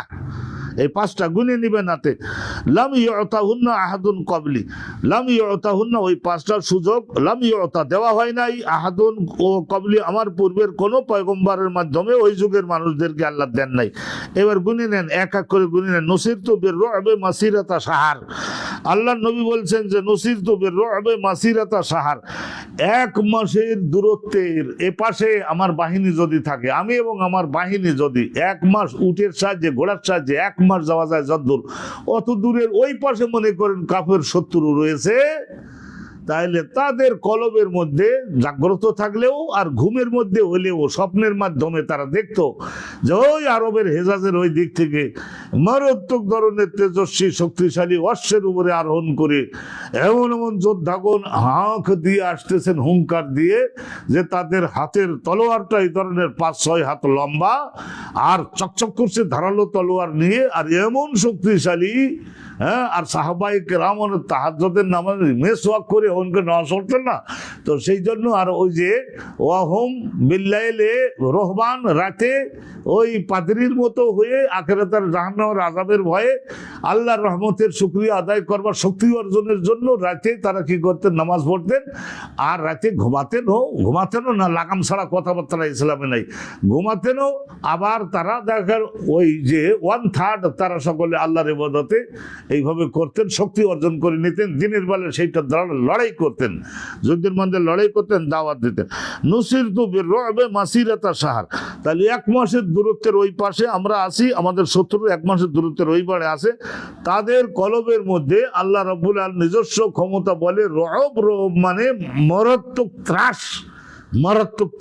এই পাঁচটা গুণে নিবেন হাতে। লাম ইউতাহুন্না আহাদুন ক্বাবলি, লাম ইউতাহুন্না, ওই পাঁচটার সুযোগ লাম ইউতা দেওয়া হয় নাই আহাদুন ও ক্বাবলি, আমার পূর্বের কোন পয়গম্বরের মাধ্যমে ওই যুগের মানুষদেরকে আল্লাহ দেন নাই। এবার গুনে নেন, এক এক করে গুনে নেন। নুসিরতু বিররু'বি মাসিরাতা শাহর, আল্লাহর নবী বলছেন যে নুসিরতু বিররু'বি মাসিরাতা শাহর, এক মাসের দূরত্বের এপাশে আমার বাহিনী যদি থাকে, আমি এবং আমার বাহিনী যদি এক মাস উটের সাহায্যে ঘোড়ার সাহায্যে এক মাস যাওয়া যায় যতদূর, অত দূরের ওই পাশে মনে করেন কাফের শত্রু রয়েছে, তাহলে তাদের কলবের মধ্যে জাগ্রত থাকলেও আর ঘুমের মধ্যে হলেও স্বপ্নের মাধ্যমে তারা দেখতো যে ওই আরবের হেজাজের ওই দিক থেকে মারাত্মক ধরনের তেজস্বী শক্তিশালী অশ্বের উপরে আরোহণ করে এমন যোদ্ধাগণ হাঁক দিয়ে আসতেছেন হুঙ্কার দিয়ে, যে তাদের হাতের তলোয়ারটা এই ধরনের ৫-৬ হাত লম্বা আর চকচক করছে ধারালো তলোয়ার নিয়ে, আর এমন শক্তিশালী। আর সাহাবায়ে কেরাম তাহাজ্জুদের নামাজ মেসওয়াক করে ওনকে নামাজ পড়তেন না, তো সেই জন্য। আর ওই যে ওয়াহুম বিল্লাইলে রহবান, রাতে ওই পাদ্রীর মতো হয়ে আখিরাতের জাহান্নামের আযাবের ভয়ে আল্লাহর রহমতের শুকরিয়া আদায় করবার শক্তি অর্জনের জন্য রাতে তারা কি করতেন, নামাজ পড়তেন। আর রাতে ঘুমাতেনও না, লাগাম ছাড়া কথাবার্তা ইসলামে নাই, ঘুমাতেনও। আবার তারা দেখার ওই যে 1/3 তারা সকলে আল্লাহর ইবাদতে এইভাবে করতেন, শক্তি অর্জন করে নিতেন। দিনের বেলা সেইটা লড়াই করতেন, যুদ্ধের মধ্যে লড়াই করতেন, দাওয়াত দিতেন। নুসিরতু বিররু'বি মাসিরাতা শাহর, তাহলে এক মাসের দূরত্বের ওই পাশে আমরা আছি, আমাদের শত্রু এক মাসের দূরত্বের ওই পারে আছে, তাদের কলবের মধ্যে আল্লাহ রাব্বুল আলামিন নিজস্ব ক্ষমতা বলে রব মানে মারাত্মক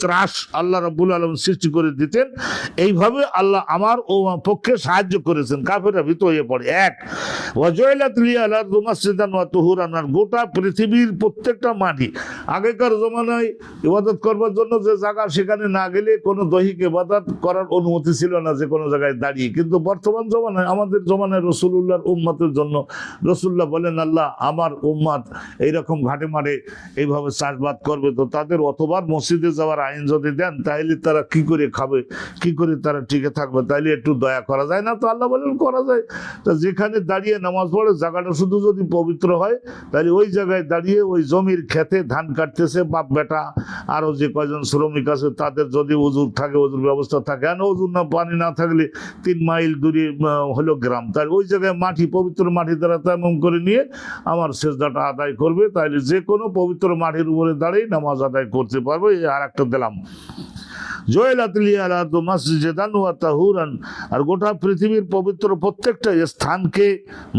ত্রাস আল্লাহ রাব্বুল আলামিন সৃষ্টি করে দিতেন। এইভাবে আল্লাহ আমার ও পক্ষে সাহায্য করেছেন, কাফেররা ভীত হয়ে পড়ে। এক ওয়াজআলাত লিয়াল আরদু মাসজিদান ওয়া তুহুরান, গোটা পৃথিবীর প্রত্যেকটা মাটি, আগেকার জমানায় ইবাদত করবার জন্য যে জায়গা, সেখানে না গেলে কোনো দৈহিক ইবাদত করার অনুমতি ছিল না যে কোনো জায়গায় দাঁড়িয়ে। কিন্তু বর্তমান জমানায়, আমাদের জমানায় রাসূলুল্লাহর উম্মতের জন্য রাসূলুল্লাহ বলেন, আল্লাহ আমার উম্মত এইরকম ঘাটে মাঠে এইভাবে চাষবাদ করবে, তো তাদের অতবার মসজিদে যাওয়ার আইন যদি দেন, তাইলে তারা কি করে খাবে, কি করে তারা টিকে থাকবে? তাইলে একটু দয়া করা যায় না? তো আল্লাহ বলেন করা যায়। তা যেখানে দাঁড়িয়ে নামাজ পড়ে জায়গাটা শুধু যদি পবিত্র হয়, তাহলে ওই জায়গায় দাঁড়িয়ে ওই জমির খেতে ধান কাটতেছে বাপ বেটা, আরো যে কয়জন শ্রমিক আছে, তাদের যদি উজুর থাকে, উজুর ব্যবস্থা থাকে, আর উজুর না পানি না থাকলে 3 মাইল দূরে হলো গ্রাম, তাহলে ওই জায়গায় মাটি, পবিত্র মাটি দ্বারা তেমন করে নিয়ে আমার সেজদাটা আদায় করবে, তাহলে যে কোনো পবিত্র মাটির উপরে দাঁড়িয়ে নামাজ আদায় করতে পারবে। আর একটা দিলাম, জয়লাত লিয়াল আরদু মাসজিদান ওয়া তাহুরান, আর গোটা পৃথিবীর পবিত্র প্রত্যেকটা স্থানকে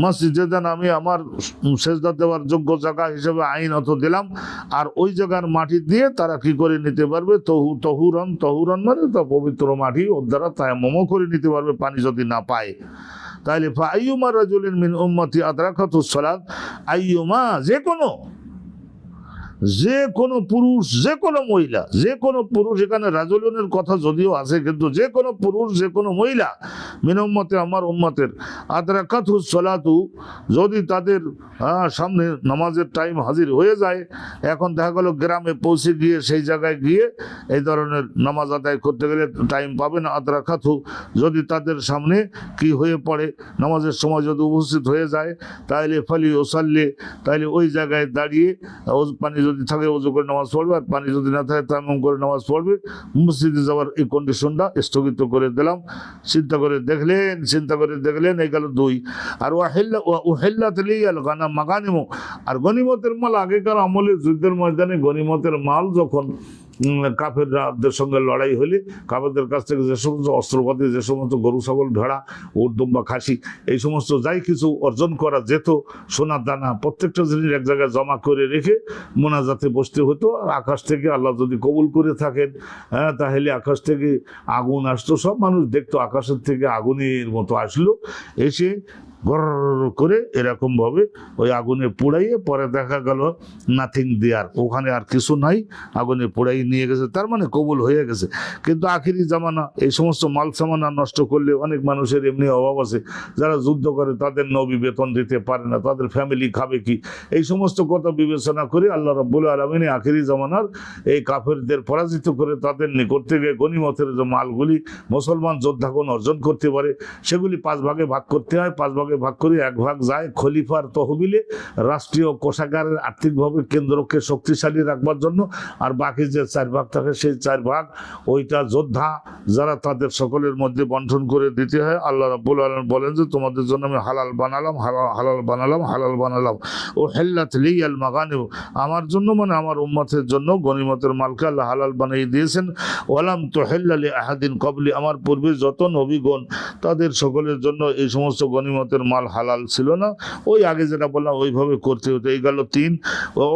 মসজিদান আমি আমার সেজদা দেওয়ার যোগ্য জায়গা হিসেবে আইনত দিলাম। আর ওই জায়গার মাটি দিয়ে তারা কি করে নিতে পারবে, তহুরান মানে তো পবিত্র মাটি, ওর দ্বারা তায়াম্মুমও করে নিতে পারবে পানি যদি না পায়। তাহলে ফাআইয়ুমা রাজুলিন মিন উম্মতি আদরাকাতুস সালাত, আইয়ুমা যে কোনো যে কোনো পুরুষ, যে কোনো মহিলা, যে কোনো পুরুষ, এখানে রাজুলনের কথা যদিও আছে, কিন্তু যে কোনো পুরুষ, যে কোনো মহিলা মিন উম্মতে, আমার উম্মতের, আদরাকাতহু সলাতু, যদি তাদের সামনে নামাজের টাইম হাজির হয়ে যায়, এখন দেখা গেল গ্রামে পৌঁছে গিয়ে সেই জায়গায় গিয়ে এই ধরনের নামাজ আদায় করতে গেলে টাইম পাবে না। আদরাকাতহু, যদি তাদের সামনে কি হয়ে পড়ে, নামাজের সময় যদি উপস্থিত হয়ে যায়, তাহলে ফালি ওসাল্লি, তাহলে ওই জায়গায় দাঁড়িয়ে পানি যদি থাকে ওযু করে নামাজ পড়বে, আর পানি যদি না থাকে তায়াম্মুম করে নামাজ পড়বে। মসজিদে যাওয়ার এই কন্ডিশনটা স্থগিত করে দিলাম। চিন্তা করে দেখলেন এই গেল 2। আর উহিল্লাত লিয়াল মাগানিমু, আর গনিমতের মাল, আগেকার আমলে যুদ্ধের ময়দানে গনিমতের মাল যখন কাফেরদের সঙ্গে লড়াই হলে কাফেরদের কাছ থেকে যে সমস্ত অস্ত্রপাতি, যে সমস্ত গরু ছাগল, ভেড়া, উট, দুম্বা, খাসি, এই সমস্ত যাই কিছু অর্জন করা যেত, সোনার দানা, প্রত্যেকটা জিনিস এক জায়গায় জমা করে রেখে মোনাজাতে বসতে হতো। আর আকাশ থেকে আল্লাহ যদি কবুল করে থাকেন, তাহলে আকাশ থেকে আগুন আসতো, সব মানুষ দেখতো আকাশের থেকে আগুনের মতো আসলো, এসে গর করে এরকম ভাবে ওই আগুনে পোড়াইয়ে, পরে দেখা গেল নাথিং দেয়ার, ওখানে আর কিছু নাই, আগুনে পোড়াই নিয়ে গেছে, তার মানে কবুল হয়ে গেছে। কিন্তু আখিরি জামানা এই সমস্ত মাল সামানা নষ্ট করলে অনেক মানুষের এমনি অভাব আছে, যারা যুদ্ধ করে তাদের নবী বেতন দিতে পারে না, তাদের ফ্যামিলি খাবে কি, এই সমস্ত কথা বিবেচনা করে আল্লাহ রাব্বুল আলামিন আখিরি জামানার এই কাফেরদের পরাজিত করে তাদের নিকট থেকে গনিমতের যে মালগুলি মুসলমান যোদ্ধাগণ অর্জন করতে পারে, সেগুলি 5 ভাগে ভাগ করতে হয়। 5 ভাগে ভাগ করে 1 ভাগ যায় খলিফার তহবিলে, রাষ্ট্রীয় কোষাগারের আর্থিকভাবে কেন্দ্রকে শক্তিশালী রাখবার জন্য, আর বাকি যে 4 ভাগ থাকে সেই 4 ভাগ ওইটা যোদ্ধা যারা তাদের সকলের মধ্যে বন্টন করে দিতে হয়। আল্লাহ রাব্বুল আলামিন বলেন যে তোমাদের জন্য আমি হালাল বানালাম ও হিল্লাত লিয়াল মাগানিম, আমার জন্য মানে আমার উম্মতের জন্য গনিমতের মালকে আল্লাহ হালাল বানিয়ে দিয়েছেন। ওয়ালাম তুহিল্লা লি আহাদিন ক্বাবলি, আমার পূর্বে যত নবীগণ তাদের সকলের জন্য এই সমস্ত গনিমতের মাল হালাল ছিল না। ওই আগে যেটা বললাম ওইভাবে করতে হতো। এই গেল 3।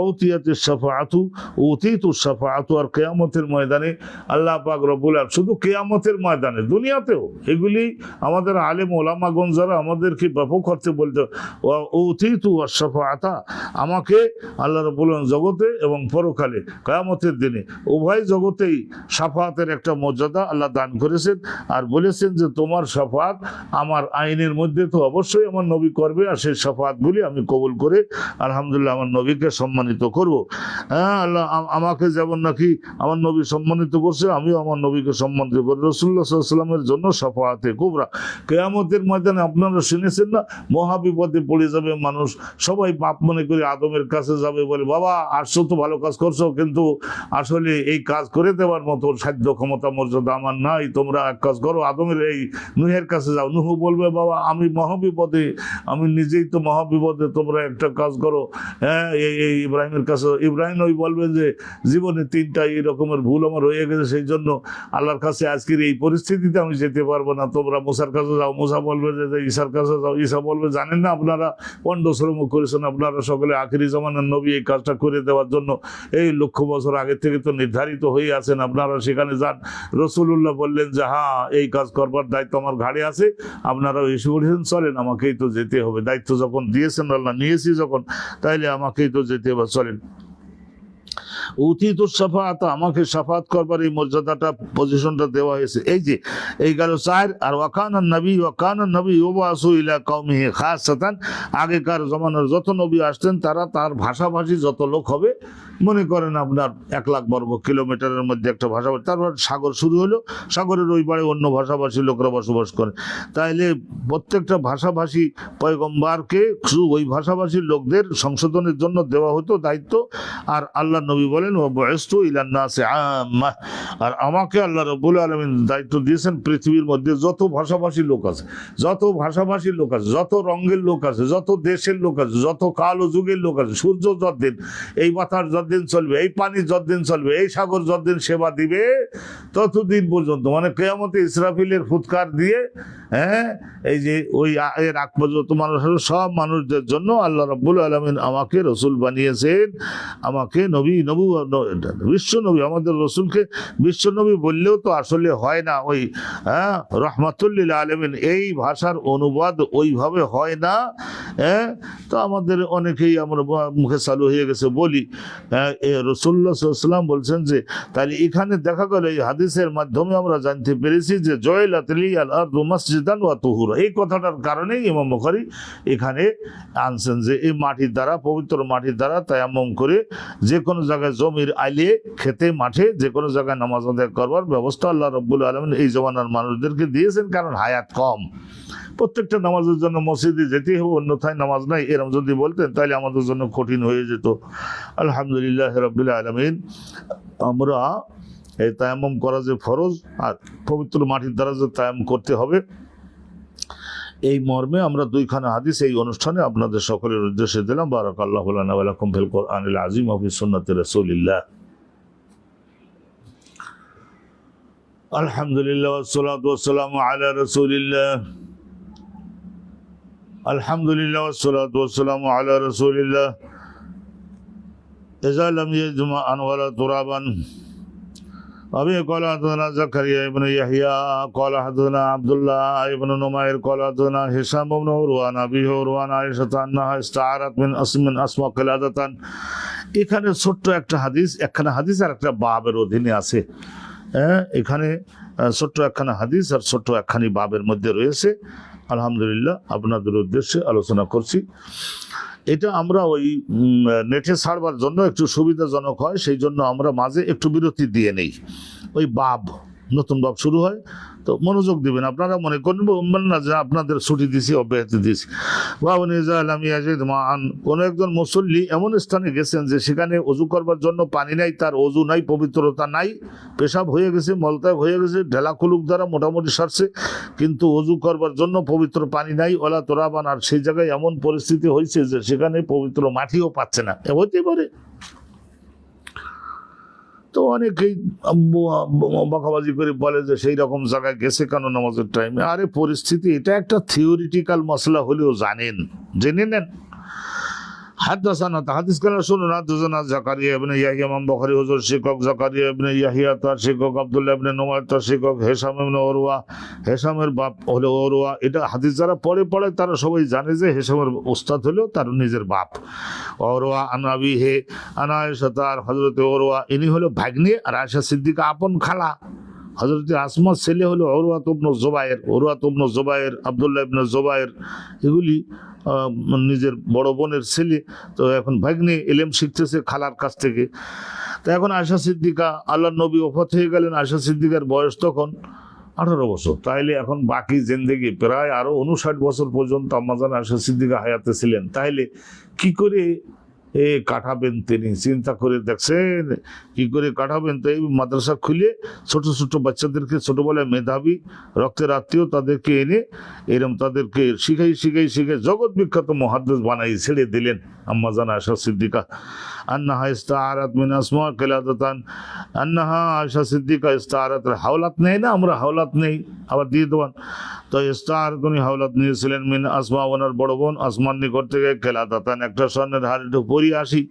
ওতিয়াতিস শাফাআতু, উতিতুস শাফাআতু, আর কিয়ামতের ময়দানে আল্লাহ পাক রব্বুল আলামিন, শুধু কিয়ামতের ময়দানে, দুনিয়াতেও এগুলি আমাদের আলেম ওলামাগণ যারা আমাদেরকে ব্যাপক অর্থে বলতে, উতিতু আশ-শাফাআতা, আমাকে আল্লাহ রাব্বুল আলামিন জগতে এবং পরকালে কিয়ামতের দিনে উভয় জগতেই শাফাআতের একটা মর্যাদা আল্লাহ দান করেছেন, আর বলেছেন যে তোমার শাফাআত আমার আইনের মধ্যে তো অবশ্যই আমার নবী করবে, আর সেই শাফাআতগুলি আমি কবুল করে আলহামদুলিল্লাহ আমার নবীকে সম্মানিত করব। আল্লাহ আমাকে যেমন নাকি আমার নবী সম্মানিত করছে, আমিও আমার নবীকে সম্মানিত করি। রাসূলুল্লাহ সাল্লাল্লাহু আলাইহি ওয়াসাল্লামের জন্য শাফাআতে কুবরা, কিয়ামতের ময়দানে আপনারা শুনেছেন না, মহাবিপদে পড়ে যাবে মানুষ, সবাই পাপ মনে করে আদমের কাছে যাবে, বলে বাবা আসছো তো ভালো কাজ করছো, কিন্তু আসলে এই কাজ করে দেওয়ার মতো সাধ্য ক্ষমতা মর্যাদা আমার নাই, তোমরা এক কাজ করো, আদমের এই নূহের কাছে যাও। নূহ বলবে বাবা আমি মহাবিপদে, আমি নিজেই তো মহাবিপদে, তোমরা একটা কাজ করো, এই ইব্রাহিমের কাছে। ইব্রাহিম ওই বলবে যে জীবনে 3টা এই রকমের ভুল আমার হয়ে গেছে, সেই জন্য আল্লাহর কাছে আজকের এই পরিস্থিতিতে আমি যেতে পারবো না, তোমরা মুসার কাছে যাও। মুসা বলবে যে ঈসার কাছে যাও। ঈসা বলবে জানেন না আপনারা পণ্ডশ্রম করেছেন, আপনারা সকলে আখিরি জামানার নবী এই কাজটা করে দেওয়ার জন্য এই লক্ষ বছর আগে থেকে তো নির্ধারিত হয়ে আছেন, আপনারা সেখানে যান। রাসূলুল্লাহ বললেন যে হ্যাঁ এই কাজ করবার দায়িত্ব আমার ঘাড়ে আছে, আপনারা এসে বলেছেন চলেন, আমাকেই তো যেতে হবে, দায়িত্ব যখন দিয়েছেন আল্লাহ, নিয়েছি যখন, তাইলে আমাকেই তো যেতে হবে, চলেন। উতিতুস শাফাআত, আমাকে শাফাত করবার এই মর্যাদাটা, পজিশনটা দেওয়া হয়েছে। এই যে এই গেল 4। আর ওয়াকানান নবী ইউবাসু ইলা কওমিহি খাসাতান, আগেকার জমানার যত নবী আসতেন তারা তার ভাষাভাষী যত লোক হবে, মনে করেন আপনার 1 লাখ বর্গ কিলোমিটারের মধ্যে একটা ভাষাভাষী, তারপর সাগর শুরু হলো, সাগরের ওই পারে অন্য ভাষাভাষী লোকরা বসবাস করে, তাইলে প্রত্যেকটা ভাষাভাষী পয়গম্বরকে শুধু ওই ভাষাভাষীর লোকদের সংশোধনের জন্য দেওয়া হতো দায়িত্ব। আর আল্লাহ নবী বলেন ওয়া বুইসতু ইলান নাসি আম্মা, আর আমাকে আল্লাহ রাব্বুল আলামিন দায়িত্ব দিয়েছেন পৃথিবীর মধ্যে যত ভাষাভাষী লোক আছে, যত ভাষাভাষী লোক আছে, যত রঙের লোক আছে, যত দেশের লোক আছে, যত কাল ও যুগের লোক আছে, সূর্য যতদিন, এই বাতাস যতদিন চলবে, এই পানি যতদিন চলবে, এই সাগর যতদিন সেবা দিবে, ততদিন পর্যন্ত, মানে কিয়ামতে ইসরাফিলের ফুৎকার দিয়ে এই যে ওই এর আগ পর্যন্ত মানুষ, সব মানুষদের জন্য আল্লাহ রাব্বুল আলামিন আমাকে রসুল বানিয়েছেন, আমাকে নবী নবুয়ত বিশ্বনবী, আমাদের রসুলকে বিশ্বনবী বললেও তো আসলে হয় না, ওই রহমাতুল্লিল আলামিন এই ভাষার অনুবাদ ওইভাবে হয় না। তো আমাদের অনেকেই আমরা মুখে চালু হয়ে গেছে বলি। রাসূলুল্লাহ সাল্লাল্লাহু আলাইহি ওয়াসাল্লাম বলছেন যে তাহলে এখানে দেখা গেল এই হাদিসের মাধ্যমে আমরা জানতে পেরেছি যে জয়লাত লিয়াল আরদু মসজিদান ওয়া তুহুরা, এই কথাটার কারণেই ইমাম বুখারী এখানে আনছেন যে এই মাটির দ্বারা, পবিত্র মাটির দ্বারা তায়াম্মুম করে যে কোনো জায়গায় জমির আইলে, খেতে, মাঠে যে কোনো জায়গায় নামাজ আদায় করবার ব্যবস্থা আল্লাহ রাব্বুল আলামিন এই জমানার মানুষদেরকে দিয়েছেন, কারণ হায়াত কম। প্রত্যেকটা নামাজের জন্য মসজিদে যেতেই হবে, অন্যথায় নামাজ নাই, এরকম যদি বলতেন তাহলে আমাদের জন্য কঠিন হয়ে যেত। আলহামদুলিল্লাহ রাব্বিল আলামিন, আমরা এই তায়াম্মুম করা যে ফরজ আর পবিত্র মাটির দ্বারা যে তায়াম্মুম করতে হবে, এই মর্মে আমরা দুইখানা হাদিস এই অনুষ্ঠানে আপনাদের সকলের উদ্দেশ্যে দিলাম। বারাকাল্লাহু লানা ওয়া লাকুম ফিল কোরআনিল আযীম ওয়া ফি সুন্নতি রাসূলিল্লাহ। আলহামদুলিল্লাহ ওয়াসসালাতু ওয়াসসালামু আলা রাসূলিল্লাহ। আলহামদুলিল্লাহ ওয়াসসালাতু ওয়াসসালামু আলা রাসূলিল্লাহ। ইযা লাম ইয়াজমা আনওয়ালা তুরাবান أبي قال حدثنا زكريا بن يحيى قال حدثنا عبد الله بن نمير قال حدثنا هشام بن عروة عن أبيه عروة عن عائشة أنها استعارت من أسماء قلادة। এখানে ছোট্ট একটা হাদিস, একখানা হাদিস আর একটা বাবের অধীনে আছে। এখানে ছোট্ট একখানা হাদিস আর ছোট্ট একখানি বাবের মধ্যে রয়েছে। আলহামদুলিল্লাহ, আপনাদের উদ্দেশ্যে আলোচনা করছি। এটা আমরা ওই নেটে ছাড়বার জন্য একটু সুবিধাজনক হয়, সেই জন্য আমরা মাঝে একটু বিরতি দিয়ে নেই। ওই বাব, নতুন বাব শুরু হয়, তো মনোযোগ দিবেন। আপনারা মনে করবেন না যে আপনাদের ছুটি দিছি, অব্যাহতি দিছি। কোন একজন মুসল্লি এমন স্থানে গেছেন যে সেখানে অজু করবার জন্য পানি নাই, তার অজু নাই, পবিত্রতা নাই, পেশাব হয়ে গেছে, মলত্যাগ হয়ে গেছে, ঢেলা কুলুক দ্বারা মোটামুটি সারছে, কিন্তু অজু করবার জন্য পবিত্র পানি নাই, ওলা তোরাবান। আর সেই জায়গায় এমন পরিস্থিতি হয়েছে যে সেখানে পবিত্র মাটিও পাচ্ছে না, হতে পারে। তো অনেকেই বকাবাজি করে বলে যে সেই রকম জায়গায় গেছে কেন নামাজের টাইমে। আরে পরিস্থিতি, এটা একটা থিওরিটিক্যাল মশলা হলেও জেনে নেন। হাদাসানা হাদিস কেন শুনুন। হাদাসানা জাকারিয়া ইবনে ইয়াহইয়া, ইমাম বুখারী হুজুর শিক্ষক জাকারিয়া ইবনে ইয়াহইয়া, তার শিক্ষক আব্দুল্লাহ ইবনে নুমাইর, তার শিক্ষক হেশাম ইবনে উরওয়া। হেশামের বাপ হলো উরওয়া। এটা হাদিস যারা পড়ে তারা সবাই জানে যে হেশামের উস্তাদ হলো তার নিজের বাপ উরওয়া। আন আবিহি আন আয়েশা, তার হযরত উরওয়া ইনি হলো ভাগ্নে, আর আয়েশা সিদ্দিকা আপন খালা। হযরত আসমার ছেলে হলো উরওয়া ইবনে জুবায়ের। উরওয়া ইবনে জুবায়ের, আব্দুল্লাহ ইবনে জুবায়ের, এগুলি নিজের বড় বোনের ছেলে। তো এখন ভাগ্নে ইলম শিখতেছে খালার কাছ থেকে। তো এখন আয়েশা সিদ্দিকা, আল্লাহর নবী ওফাত হয়ে গেলেন, আয়েশা সিদ্দিকার বয়স তখন 18 বছর। তাইলে এখন বাকি জিন্দেগি প্রায় আরো 59 বছর পর্যন্ত আম্মাজান আয়েশা সিদ্দিকা হায়াতে ছিলেন। তাইলে কি করে কাটাবেন তিনি? চিন্তা করে দেখছেন কি করে কাটাবেন? তো এই মাদ্রাসা খুলে ছোট ছোট বাচ্চাদেরকে ছোটবেলায় মেধাবী, রক্তের আত্মীয়, তাদেরকে এনে এরকম তাদেরকে শিখাই জগৎ বিখ্যাত মুহাদ্দিস বানাই ছেড়ে দিলেন আম্মাজান আয়েশা সিদ্দিকা। আন্নাহা ইস্তাআরাত মিন আসমা কিলাদাতান, আন্নাহা আয়েশা সিদ্দিকা ইস্তাআরাত, হাওলাত নেই না, আমরা হাওলাত নেই, আবার দিয়ে দেবেন। তো ইস্তাআরাত উনি হাওলাত নিয়েছিলেন মিন আসমা, ওনার বড় বোন আসমান নিকট থেকে, কিলাদাতান একটা স্বর্ণের হার, একটু পরিয়ে আসি।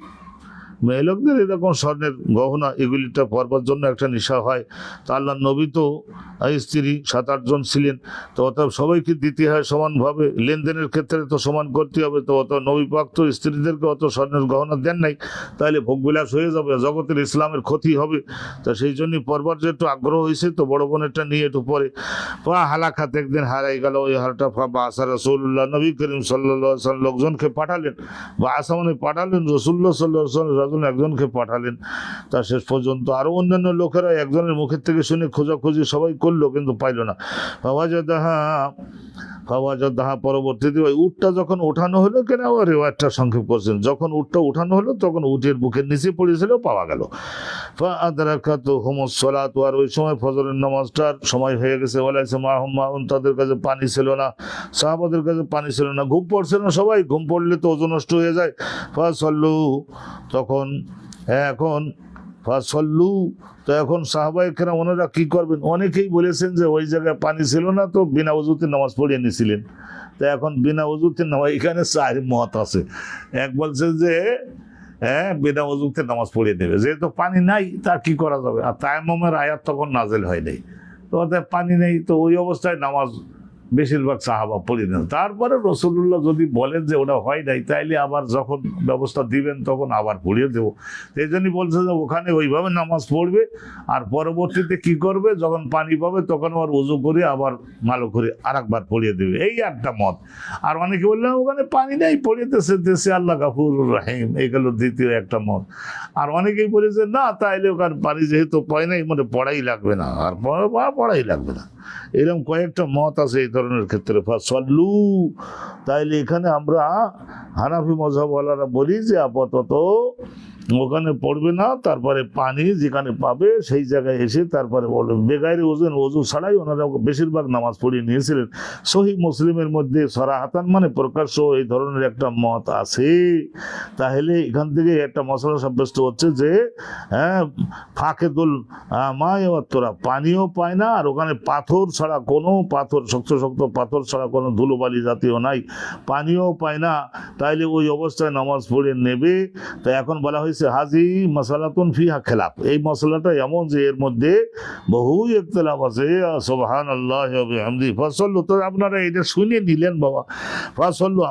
মেয়ে লোকদের এরকম স্বর্ণের গহনা এগুলিটা পরবার জন্য একটা নেশা হয়। তো আল্লাহ নবী তো স্ত্রী 7-8 জন ছিলেন, তো অতএব সবাইকে দিতে হয় সমানভাবে, লেনদেনের ক্ষেত্রে তো সমান করতে হবে। তো অত নবী পাক তো স্ত্রীদেরকে অত স্বর্ণের গহনা দেন নাই, তাহলে ভোগবিলাস হয়ে যাবে, জগতের ইসলামের ক্ষতি হবে। তো সেই জন্যই পরবার যে একটু আগ্রহ হয়েছে, তো বড় বোনেরটা নিয়ে একটু পরে হালাখাত একদিন হারাই গেল ওই হারটা। বা আসা রাসূলুল্লাহ, নবী করিম সাল্লাল্লাহু আলাইহি ওয়াসাল্লাম লোকজনকে পাঠালেন, বা আসা মানে পাঠালেন, রাসূলুল্লাহ সাল্লাল্লাহু আলাইহি ওয়াসাল্লাম একজনকে পাঠালেন। তা শেষ পর্যন্ত আরো অন্যান্য লোকেরা একজনের মুখের থেকে শুনে খোঁজাখুঁজি সবাই করলো, কিন্তু পাইল না। ফাওয়াজাদাহা, পরবর্তীতে ওই উটটা যখন ওঠানো হলো, কেন রেওয়ায়তটা সংক্ষেপ করছেন, যখন উটটা উঠানো হলো তখন উটের বুকের নিচে পড়েছিল, পাওয়া গেল। ফাআদরাকাতুহুমুস সালাতু, আর ওই সময় ফজরের নামাজটার সময় হয়ে গেছে। ওয়ালাইসা মাহুম মাউন, তাদের কাছে পানি ছিল না, সাহাবাদের কাছে পানি ছিল না, ঘুম পড়ছে না সবাই, ঘুম পড়লে তো ওজন নষ্ট হয়ে যায়। ফাসাল্লু, তখন এখন ফাসল্লু, তো এখন সাহাবায়ে কেরাম ওনারা কি করবেন? অনেকেই বলেছেন যে ওই জায়গায় পানি ছিল না, তো বিনা ওযুতে নামাজ পড়িয়ে নিয়েছিলেন। তো এখন বিনা ওযুতে নামাজ, এখানে 4 মত আছে। এক বলছে যে বিনা ওযুতে নামাজ পড়িয়ে দেবে, যেহেতু পানি নাই তা কি করা যাবে। আর তায়াম্মুমের আয়াত তখন নাজিল হয় নাই, তো অর্থাৎ পানি নেই, তো ওই অবস্থায় নামাজ বেশিরভাগ সাহাবা পড়ি নেন। তারপরে রাসূলুল্লাহ যদি বলেন যে ওটা হয় নাই, তাইলে আবার যখন ব্যবস্থা দিবেন তখন আবার পড়িয়ে দেবো। এই জন্যই বলছে যে ওখানে ওইভাবে নামাজ পড়বে, আর পরবর্তীতে কি করবে, যখন পানি পাবে তখন আবার ওযু করে আবার ভালো করে আর একবার পড়িয়ে দেবে, এই একটা মত। আর অনেকে বললেন ওখানে পানি নেই, পড়িয়েতেছে দেশে আল্লাহ গাফুরুর রহিম, এই গেল দ্বিতীয় একটা মত। আর অনেকেই বলেছে না, তাইলে ওখানে পানি যেহেতু পায় নাই মানে পড়াই লাগবে না, আর পড়াই লাগবে না। এরকম কয়েকটা মত আছে এই ধরনের ক্ষেত্রে। ফাসল্লু, তাইলে এখানে আমরা হানাফি মযহাবওয়ালারা বলি যে আপাতত ওখানে পড়বে না, তারপরে পানি যেখানে পাবে সেই জায়গায় এসে তারপরে বলবে। বেগাইরে ওজন, ওযু ছাড়াই ওনারা বেশিরভাগ নামাজ পড়িয়ে নিয়েছিলেন। সহিহ মুসলিমের মধ্যে সরাহাতান মানে প্রকাশ্য এই ধরনের একটা মত আছে। তাহলে এখান থেকে একটা মশলা সাব্যস্ত হচ্ছে যে ফাঁকেদুল মায়াত্তরা, পানিও পায় না, আর ওখানে পাথর ছাড়া কোনো পাথর, শক্ত শক্ত পাথর ছাড়া কোনো ধুলোবালি জাতীয় নাই, পানিও পায় না, তাইলে ওই অবস্থায় নামাজ পড়ে নেবে। তো এখন বলা হয়েছে হাজি মাসালাতুন ফিহা খেলাফ, এই মশলাটা এমন যে এর মধ্যে বহু ইখতিলাফ আছে। সুবহানাল্লাহ ওয়া বিহামদিহি ফাসাল্লু, তো আপনারা এটা শুনে নিলেন বাবা। ফাসাল্লু,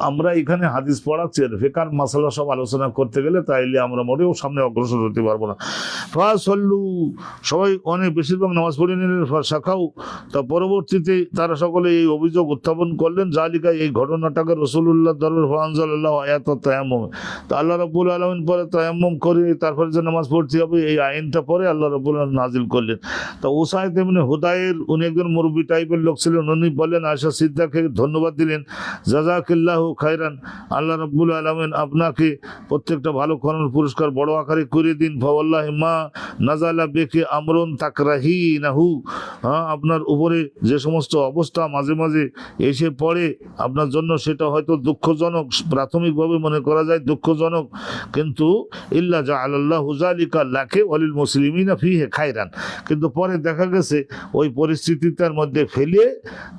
আমরা এখানে হাদিস পড়াচ্ছি, ফিকার মাসালা সব আলোচনা করতে গেলে তাইলে আমরা মোটেও সামনে অগ্রসর হতে পারবো না। ফাসাল্লু, সবাই অনেক বেশিরভাগ নামাজ পড়ে নিলেন। শাখাও, তা পরবর্তীতে তারা সকলে এই অভিযোগ উত্থাপন করলেন, জালিকা, এই ঘটনাটাকে রাসূলুল্লাহ দরবারে ফানজালাল্লাহু আয়াতুত তায়াম্মুম, তা আল্লাহ রাব্বুল আলামিন পরে তায়াম্মুম করে তারপরে যে নামাজ পড়তে হবে এই আইনটা পরে আল্লাহ রাব্বুল আলামিন নাজিল করলেন। তা উসাইদ ইবনে হুদাইর, উনি একজন মুরব্বী টাইপের লোক ছিলেন, উনি বললেন আয়েশা সিদ্দিকাকে ধন্যবাদ দিলেন, জাযাকাল্লাহু খায়রান, আল্লাহ রাব্বুল আলামিন আপনাকে প্রত্যেকটা ভালো কর্মের পুরস্কার বড় আকারে করে দিন। ফাওয়াল্লাহি মা নাযালা বিকি আমরুন তাকরাহিনাহু, আপনার উপরে যে সমস্ত অবস্থা মাঝে মাঝে এসে পড়ে আপনার জন্য সেটা হয়তো দুঃখজনক, প্রাথমিকভাবে মনে করা যায় দুঃখজনক, কিন্তু ইল্লা জাআলাল্লাহু যালিকা লাকা ওয়া লিল মুসলিমিনা ফীহি খায়রান, কিন্তু পরে দেখা গেছে ওই পরিস্থিতিটার মধ্যে ফেলে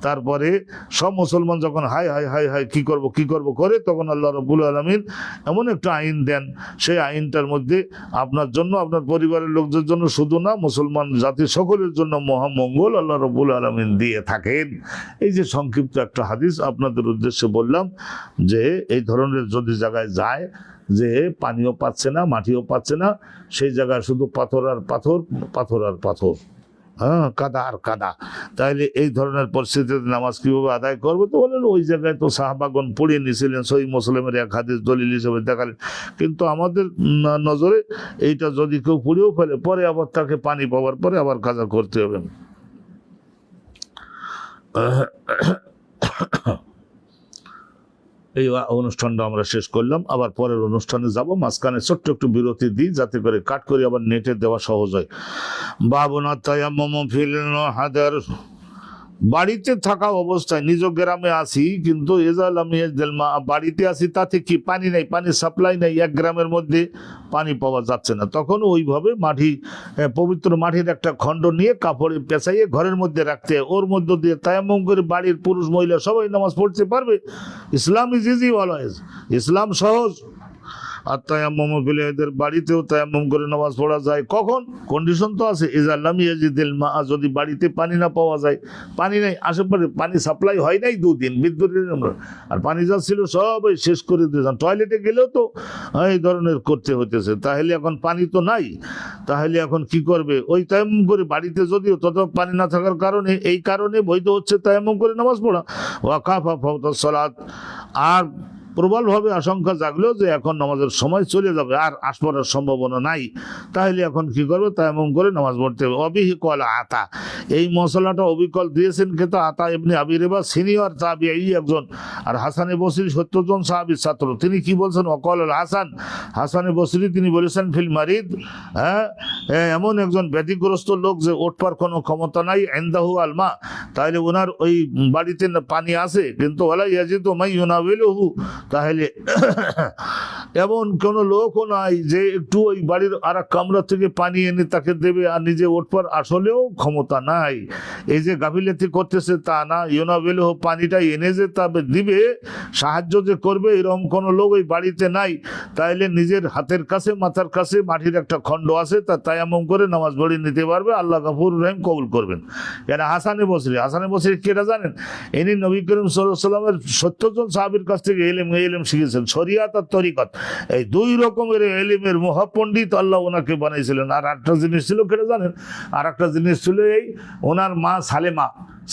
তারপরে সব মুসলমান যখন হাই হাই হাই হাই কি করব করে, তখন আল্লাহ রাব্বুল আলামিন এমন একটা আইন দেন, সেই আইনটার মধ্যে আপনার জন্য, আপনার পরিবারের লোকদের জন্য শুধু না, মুসলমান জাতির সকলের জন্য মহামঙ্গল আল্লাহ রাব্বুল আলামিন দিয়ে থাকেন। এই যে সংক্ষিপ্ত একটা হাদিস আপনাদের উদ্দেশ্যে বললাম, যে এই ধরনের যদি জায়গায় যায় যে পানিও পাচ্ছে না, মাটিও পাচ্ছে না, সেই জায়গায় শুধু পাথর আর পাথর, পাথর আর পাথর, কাদা আর কাদা, তাইলে এই ধরনের পরিস্থিতিতে নামাজ কিভাবে আদায় করবো? তো বলেন ওই জায়গায় তো সাহাবাগণ পড়িয়ে নিয়েছিলেন, সহিহ মুসলিমের এক হাদিস দলিল হিসেবে দেখালেন। কিন্তু আমাদের নজরে এইটা যদি কেউ পড়েও ফেলে, পরে আবার তাকে পানি পাওয়ার পরে আবার কাজা করতে হবে। এই অনুষ্ঠানটা আমরা শেষ করলাম, আবার পরের অনুষ্ঠানে যাব। মাঝখানে ছোট্ট একটু বিরতি দিই যাতে করে কাট করে আবার নেটে দেওয়া সহজ হয়। বাবুনা তায়াম্মুম ফিল হাদার, বাড়িতে থাকা অবস্থায় নিজ গ্রামে আসি, কিন্তু বাড়িতে আসি, তাতে কি পানি নেই, পানি সাপ্লাই নেই, এক গ্রামের মধ্যে পানি পাওয়া যাচ্ছে না, তখন ওইভাবে মাটি, পবিত্র মাটির একটা খণ্ড নিয়ে কাপড়ে পেঁচাইয়ে ঘরের মধ্যে রাখতে, ওর মধ্য দিয়ে তায়াম্মুম করে বাড়ির পুরুষ মহিলা সবাই নামাজ পড়তে পারবে। ইসলাম ইজ ইজি অলওয়েজ, ইসলাম সহজ। আর তায়াম্মুম ফিল, এদের বাড়িতেও তায়াম্মুম করে নামাজ পড়া যায়। কখন? কন্ডিশন তো আছে, ইজা লাম ইয়াজিদিল মা, যদি বাড়িতে পানি না পাওয়া যায়, পানি নেই, আশেপাশে পানি সাপ্লাই হয় নাই 2 দিন বিদ্যুতের, আর পানি যা ছিল সবাই শেষ করে দিয়েছেন, টয়লেটে গেলেও তো এই ধরনের করতে হইতেছে, তাহলে এখন পানি তো নাই, তাহলে এখন কি করবে? ওই তায়াম্মুম করে বাড়িতে, যদিও তত পানি না থাকার কারণে, এই কারণে বৈধ হচ্ছে তায়াম্মুম করে নামাজ পড়া। ওয়া কাফা ফাওতাস সালাত, আর প্রবলভাবে আশঙ্কা জাগলেও যে এখন নামাজের সময় চলে যাবে, আর আসবার সম্ভাবনা নাই, তাহলে এখন কি করবে? তায়াম্মুম করে নামাজ পড়তে হবে। অবিহি কল আতা, এই মশলাটা অবিকল দিয়েছেন কে? তো আতা ইবনে আবি রেবা সিনিয়র তাবিঈ একজন, আর হাসানে বসরি 70 জন সাহাবীর ছাত্র। তিনি কি বলছেন? ওয়াকাল আল হাসান, হাসানে বসরি তিনি বলেছেন ফিল মারিদ, এমন একজন ব্যাধিগ্রস্ত লোক যে ওঠবার কোনো ক্ষমতা নাই, ইনদাহু আল মা, তাহলে ওনার ওই বাড়িতে পানি আছে কিন্তু ওয়ালা ইয়াজিদু মাই ইউনাবিলুহু, তাহলে এমন কোন লোকও নাই যে একটু ওই বাড়ির আর এক কামরা থেকে পানি এনে তাকে দেবে, আর নিজে উঠবার আসলেও ক্ষমতা নাই। এই যে গাফিলতি করতেছে তা না, ইউনাবিল পানিটা এনে যে তবে দিবে, সাহায্য যে করবে, এরকম কোনো লোক ওই বাড়িতে নাই। তাইলে নিজের হাতের কাছে মাথার কাছে মাটির একটা খণ্ড আছে, তা তায়াম্মুম করে নামাজ পড়িয়ে নিতে পারবে, আল্লাহ গফুর রহিম কবুল করবেন। এরা হাসানে বসরি কেটা জানেন? ইনি নবী করিম সাল্লাল্লাহু আলাইহি ওয়াসাল্লামের 70 জন সাহাবীর কাছ থেকে এলেম শিখেছেন, শরিয়াত আর তরিকত, এই দুই রকমের এলিমের মহাপণ্ডিত আল্লাহ ওনাকে বানাইছিলেন। আর একটা জিনিস ছিল কেটে জানেন, আর একটা জিনিস ছিল এই ওনার মা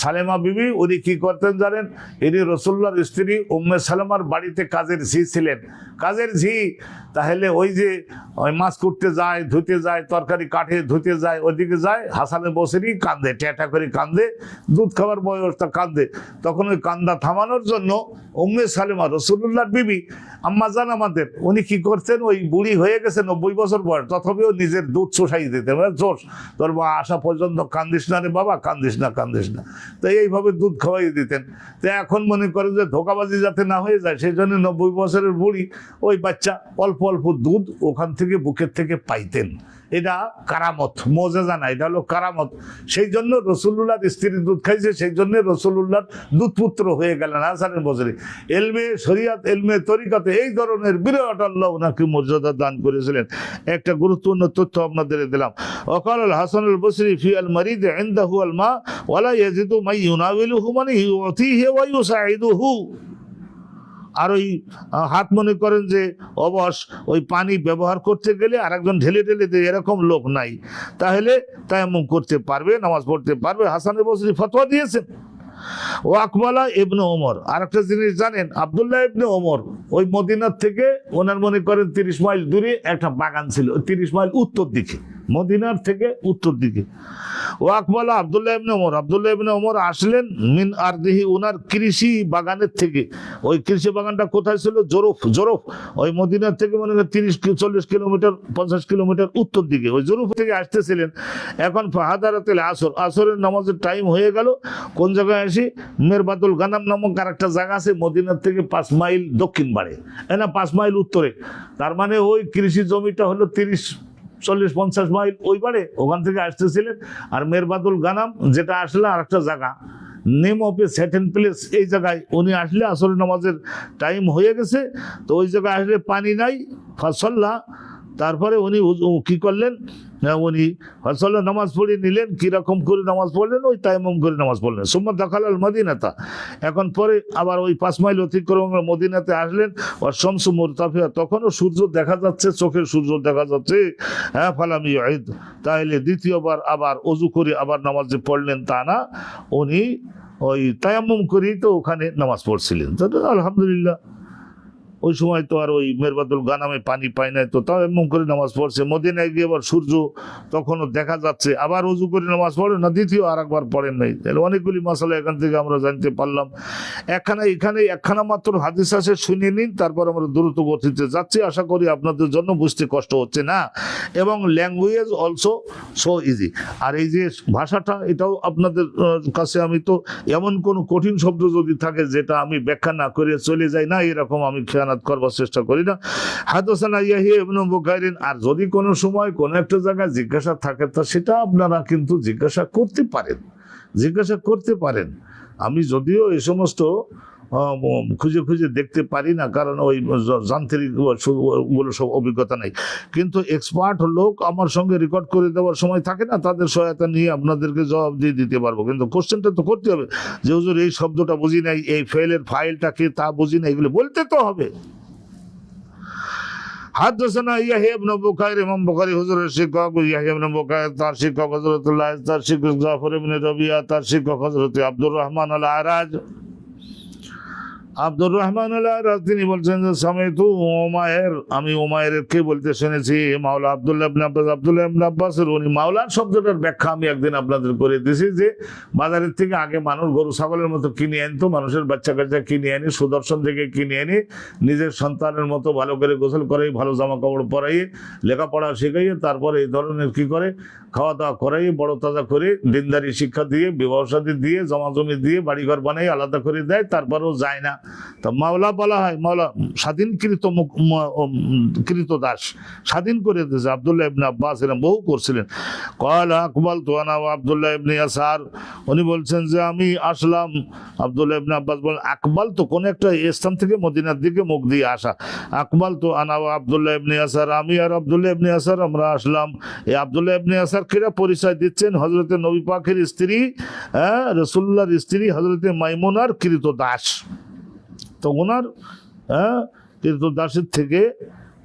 সালেমা বিবি, উনি কি করতেন জানেন? ইনি রসুল্লাহর স্ত্রী উম্মে সালেমার বাড়িতে কাজের ঝি ছিলেন। কাজের ঝি, তাহলে ওই যে ওই মাছ কুটতে যায়, ধুতে যায়, তরকারি কাঠে ধুতে যায়, ওইদিকে যায়, হাসানে বসেরই কান্দে, ট্যাটা করে কান্দে, দুধ খাবার বয়সটা কান্দে। তখন ওই কান্দা থামানোর জন্য উম্মে সালেমা রসুল্লাহর বিবি আম্মা জান আমাদের, উনি কি করতেন? ওই বুড়ি হয়ে গেছে 90 বছর বয়স, তথাপিও নিজের দুধ চোষাই দিতেন, জোশ তোর মা আসা পর্যন্ত কান্দিস না রে বাবা, কান্দিস না। তো এইভাবে দুধ খাওয়াই দিতেন। তো এখন মনে করেন যে ধোকাবাজি যাতে না হয়ে যায়, সেই জন্য 90 বছরের বুড়ি ওই বাচ্চা অল্প অল্প দুধ ওখান থেকে বুকের থেকে পাইতেন। এটা কারামত, মোজেজা না, এটা হলো কারামত। সেই জন্য রসুল্লাহর স্ত্রীর দুধ খাইছে, সেই জন্য রসুল্লাহর দুধপুত্র হয়ে গেলেন হাসানের বছরে। এলমে শরিয়াত, এলমে তরিকাতে এই ধরনের বিরাট আল্লাহ ওনাকে মর্যাদা দান করেছিলেন। একটা গুরুত্বপূর্ণ তথ্য আপনাদের দিলাম। ওয়াকাল আল হাসান আল বসরি ফি আল মারিদ ইনদাহু আল মা ওয়ালা ইয়াজিদু মাই ইউনাবিলুহু মানে ইউতিহি ওয়া ইউসাইদুহু। আর ওই হাত মনে করেন যে অবশ ওই পানি ব্যবহার করতে গেলে আর একজন ঢেলে দেয়, এরকম লোক নাই, তাহলে তায়াম্মুম করতে পারবে, নামাজ পড়তে পারবে। হাসান বসরি ফতোয়া দিয়েছেন। ও আকবালা ইবনে ওমর, আর একটা জিনিস জানেন, আব্দুল্লাহ ইবনে ওমর ওই মদিনার থেকে ওনার মনে করেন 30 মাইল দূরে একটা বাগান ছিল, 30 মাইল উত্তর দিকে, মদিনার থেকে উত্তর দিকে। ও আকবালা আব্দুল্লাহ ইবনে ওমর আসলেন মিন আরদিহি, ওনার কৃষি বাগানের থেকে। ওই কৃষি বাগানটা কোথায় ছিল? জরফ, ওই মদিনার থেকে মনে করেন 30-40 কিলোমিটার 50 কিলোমিটার উত্তর দিকে, ওই জরফ থেকে আসতেছিলেন। এখন ফাহাদারাতিল আসরের নামাজের টাইম হয়ে গেল। কোন জায়গায় আসি? মেরবাতুল গানাম নামক আর একটা জায়গা আছে মদিনার থেকে 5 মাইল দক্ষিণ বাড়ে, 5 মাইল উত্তরে। তার মানে ওই কৃষি জমিটা হলো 30-40-50 মাইল ওই বাড়ে, ওখান থেকে আসতেছিলেন। আর মেরবাতুল গানাম যেটা আসলে আর একটা জায়গা, name of a certain place, এই জায়গায় উনি আসলে আসরের নামাজের টাইম হয়ে গেছে। তো ওই জায়গায় আসলে পানি নাই, ফাসল্লা, তারপরে উনি কি করলেন? উনি ফসলের নামাজ পড়ে নিলেন। কিরকম করে নামাজ পড়লেন? ওই তায়াম্মুম করে নামাজ পড়লেন। সুম্মা দাখালাল মদিনাতা, এখন পরে আবার ওই 5 মাইল অতিক্রম মদিনাতে আসলেন। ওয়া শামসু মুরতাফিয়া, তখনও সূর্য দেখা যাচ্ছে, চোখের সূর্য দেখা যাচ্ছে। হ্যাঁ, ফালাম ইউঈদ, তাহলে দ্বিতীয়বার আবার অজু করে আবার নামাজে পড়লেন তা না, উনি ওই তায়াম্মুম করেই তো ওখানে নামাজ পড়ছিলেন। তো আলহামদুলিল্লাহ, ওই সময় তো আর ওই মেরবাতুল গানামে পানি পায় নাই, তো তাও এমন করে নামাজ পড়ছে। মদিনায় গিয়ে আবার সূর্য তখনও দেখা যাচ্ছে, আবার উজু করে নামাজ পড়েন না, দ্বিতীয় আর একবার পড়েন নাই। তাহলে অনেকগুলি মশলা এখান থেকে আমরা জানতে পারলাম। এখানে একখানা মাত্র হাদিস আছে, শুনে নিন, তারপর আমরা দ্রুত গতিতে যাচ্ছি। আশা করি আপনাদের জন্য বুঝতে কষ্ট হচ্ছে না, এবং ল্যাঙ্গুয়েজ অলসো সো ইজি। আর এই যে ভাষাটা, এটাও আপনাদের কাছে আমি তো এমন কোনো কঠিন শব্দ যদি থাকে যেটা আমি ব্যাখ্যা না করে চলে যাই না, এরকম আমি খেয়ানাত করবার চেষ্টা করি না। হাদাসানা ইয়াহিয়া ইবনে বুকাইরিন, আর যদি কোনো সময় কোনো একটা জায়গায় জিজ্ঞাসা থাকে তা সেটা আপনারা কিন্তু জিজ্ঞাসা করতে পারেন। আমি যদিও এই সমস্ত খুঁজে দেখতে পারি না, কারণ ওই যান্ত্রিক গুলো সব অভিজ্ঞতা নেই, কিন্তু এক্সপার্ট লোক আমার সঙ্গে রেকর্ড করে দেওয়ার সময় থাকে না, তাদের সহায়তা নিয়ে আপনাদেরকে জবাব দিয়ে দিতে পারবো। কিন্তু কোশ্চেনটা তো করতে হবে যে হুজুর এই শব্দটা বুঝি নাই, এই ফেলের ফাইলটা কি তা বুঝি নাই, এগুলো বলতে তো হবে। হাদাসানা ইয়াহিয়া ইবনে বুকাইর, ইমাম বুখারী হুজুরের শিক্ষক ইয়াহিয়া ইবনে বুকাইর, তার শিক্ষক হযরতুল্লাহ, তার শিক্ষক জাফর ইবনে রবিয়া, তার শিক্ষক হযরত আব্দুর রহমান আল আরাজ। আব্দুর রহমান আল আরাজ তিনি বলছেন যে সামিতু উমায়ের, আমি উমায়েরকে বলতে শুনেছি মাওলা আব্দুল্লাহ ইবনে আব্বাসের। উনি মাওলার শব্দটার ব্যাখ্যা আমি একদিন আপনাদের করে দিয়েছি, যে বাজারের থেকে আগে মানুষ গরু ছাগলের মতো কিনে আনতো, মানুষের বাচ্চা কাচ্চা কিনে আনি, সুদর্শন থেকে কিনে আনি, নিজের সন্তানের মতো ভালো করে গোসল করাই, ভালো জামা কাপড় পরাইয়ে, লেখাপড়া শেখাইয়ে, তারপরে এই ধরনের কি করে খাওয়া দাওয়া করাই, বড় তাজা করে, দিনদারি শিক্ষা দিয়ে, বিবাহ শাদী দিয়ে, জমা জমি দিয়ে, বাড়িঘর বানাই আলাদা করে দেয়, তারপরেও যায় না। তা মাওলা বলা হয়, মাওলা স্বাধীনকৃত কৃত দাস, স্বাধীন করে দিয়েছে। আব্দুল্লাহ ইবনে আব্বাস এরকম বহু করছিলেন। ক্বালা আকবালতু আনা ওয়া আব্দুল্লাহ ইবনে ইয়াসার, উনি বলছেন যে আমি আসলাম। আব্দুল্লাহ ইবনে আব্বাস বলেন আকবাল তো কোন একটা স্থান থেকে মদিনার দিকে মুখ দিয়ে আসা। আকবাল তো আনা ওয়া আব্দুল্লাহ ইবনে ইয়াসার, আমি আর আব্দুল্লাহ ইবনে ইয়াসার আমরা আসলাম। এই আব্দুল্লাহ ইবনে ইয়াসার কিরা পরিচয় দিচ্ছেন হযরতে নবী পাকের স্ত্রী, রাসূলুল্লাহর স্ত্রী হযরতে মাইমুনার কৃত দাস। তো ওনার কৃত দাসের থেকে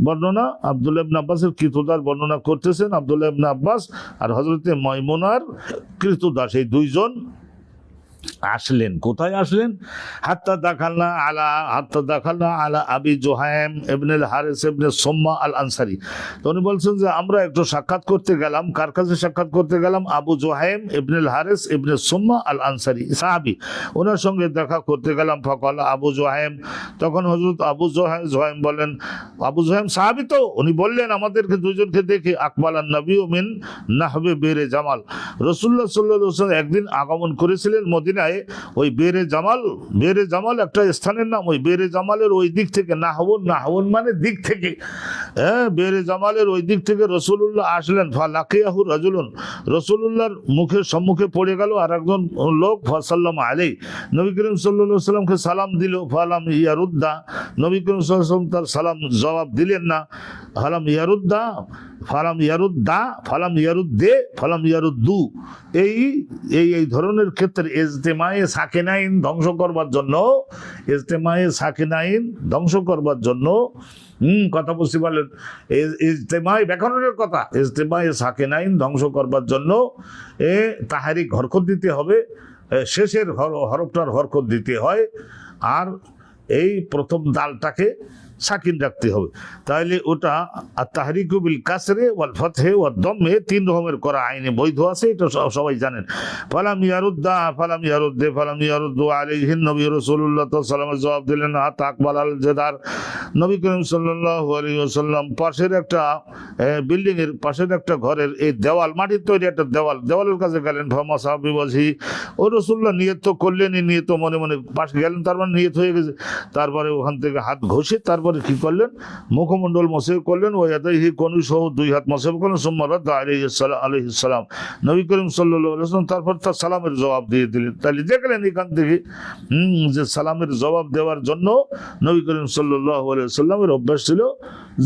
বর্ণনা, আব্দুল্লাহ ইবনে আব্বাসের কৃতদাস বর্ণনা করতেছেন আব্দুল্লাহ ইবনে আব্বাস আর হযরতে মাইমুনার কৃতদাস, এই দুইজন আসলেন। কোথায় আসলেন? হাত্তা দাখালনা আলা আবি জুহাইম ইবনে আল হারিস ইবনে সুম্মা আল আনসারী। তো উনি বলছেন যে আমরা একটু সাক্ষাৎ করতে গেলাম। কার কাছে সাক্ষাৎ করতে গেলাম? আবু জুহাইম ইবনে আল হারিস ইবনে সুম্মা আল আনসারী, সাহাবী, ওনার সঙ্গে দেখা করতে গেলাম। ফাকালা আবু জুহাইম, তখন হযরত আবু জুহাইম বলেন, আবু জুহাইম সাহাবী তো, উনি বললেন আমাদেরকে দুজনকে দেখে আকবালান নবী মিন নাহবে বেরে জামাল, রাসূলুল্লাহ সাল্লাল্লাহু আলাইহি ওয়াসাল্লাম একদিন আগমন করেছিলেন মদিনায়। ওই বেরে জামাল একটা স্থানের নাম। ওই বেরে জামালের ওই দিক থেকে, নাহবন মানে দিক থেকে, বেরে জামালের ওই দিক থেকে রাসূলুল্লাহ আসলেন। ফালাকিয়াহু রাজুলুন, রাসূলুল্লাহর মুখের সম্মুখে পড়ে গেল আর একজন লোক। ফাসাল্লামা আলাইহি, নবী করিম সাল্লাল্লাহু আলাইহি ওয়াসাল্লামকে সালাম দিল। ফালাম ইয়ারুদ্দা, নবী করিম সাল্লাল্লাহু আলাইহি ওয়াসাল্লাম তার সালাম জবাব দিলেন না। ফালাম ইয়ারুদ্দু, এই ধরনের ক্ষেত্রে ইজতেমায়ে সাকিনাইন ধ্বংস করবার জন্য কথা বুঝতে পারলেন? ইজতেমায়ে ব্যাকরণের কথা, ইজতেমায়ে সাকিনাইন ধ্বংস করবার জন্য তাহারিক হরকত দিতে হবে, শেষের হরফটার হরকত দিতে হয়, আর এই প্রথম দালটাকে সাকিন রাখতে হবে। তাহলে ওটা তাহরিকু বিল কাসরে ওয়াল ফাতহে ওয়াদ দাম্মে তিন রকমের করা আইনে বৈধ আছে, এটা সবাই জানেন। ফালাম ইয়ারুদ্দু আলাইহি নবী রাসূলুল্লাহ সাল্লাল্লাহু আলাইহি ওয়াসাল্লাম জবাব দিলেন না। তাকবাল আল জেদার, নবী করিম সাল্লাল্লাহু আলাইহি ওয়াসাল্লাম পাশের একটা বিল্ডিং এর পাশের একটা ঘরের এই দেওয়াল, মাটির তৈরি একটা দেওয়ালের কাছে গেলেন। ফামাসা বিওয়াজহি, ও রাসূলুল্লাহ নিয়ত তো করলেনই, নিয়ত মনে মনে পাশে গেলেন, তার মানে নিয়ত হয়ে গেছে। তারপরে ওখান থেকে হাত ঘষে তারপরে কি করলেন? মুখমণ্ডল মসে করলেন। ও ইয়াদাইহি কনুই সহ দুই হাত মসে করলেন। সুম্মা রাদ্দা আলাইহিস সালাম, নবী করিম সাল্লাল্লাহু আলাইহি ওয়াসাল্লাম তারপর তার সালামের জবাব দিয়ে দিলেন। তাহলে দেখলেন এখান থেকে যে সালামের জবাব দেওয়ার জন্য নবী করিম সাল্লাল্লাহু আলাইহি ওয়াসাল্লামের অভ্যাস ছিল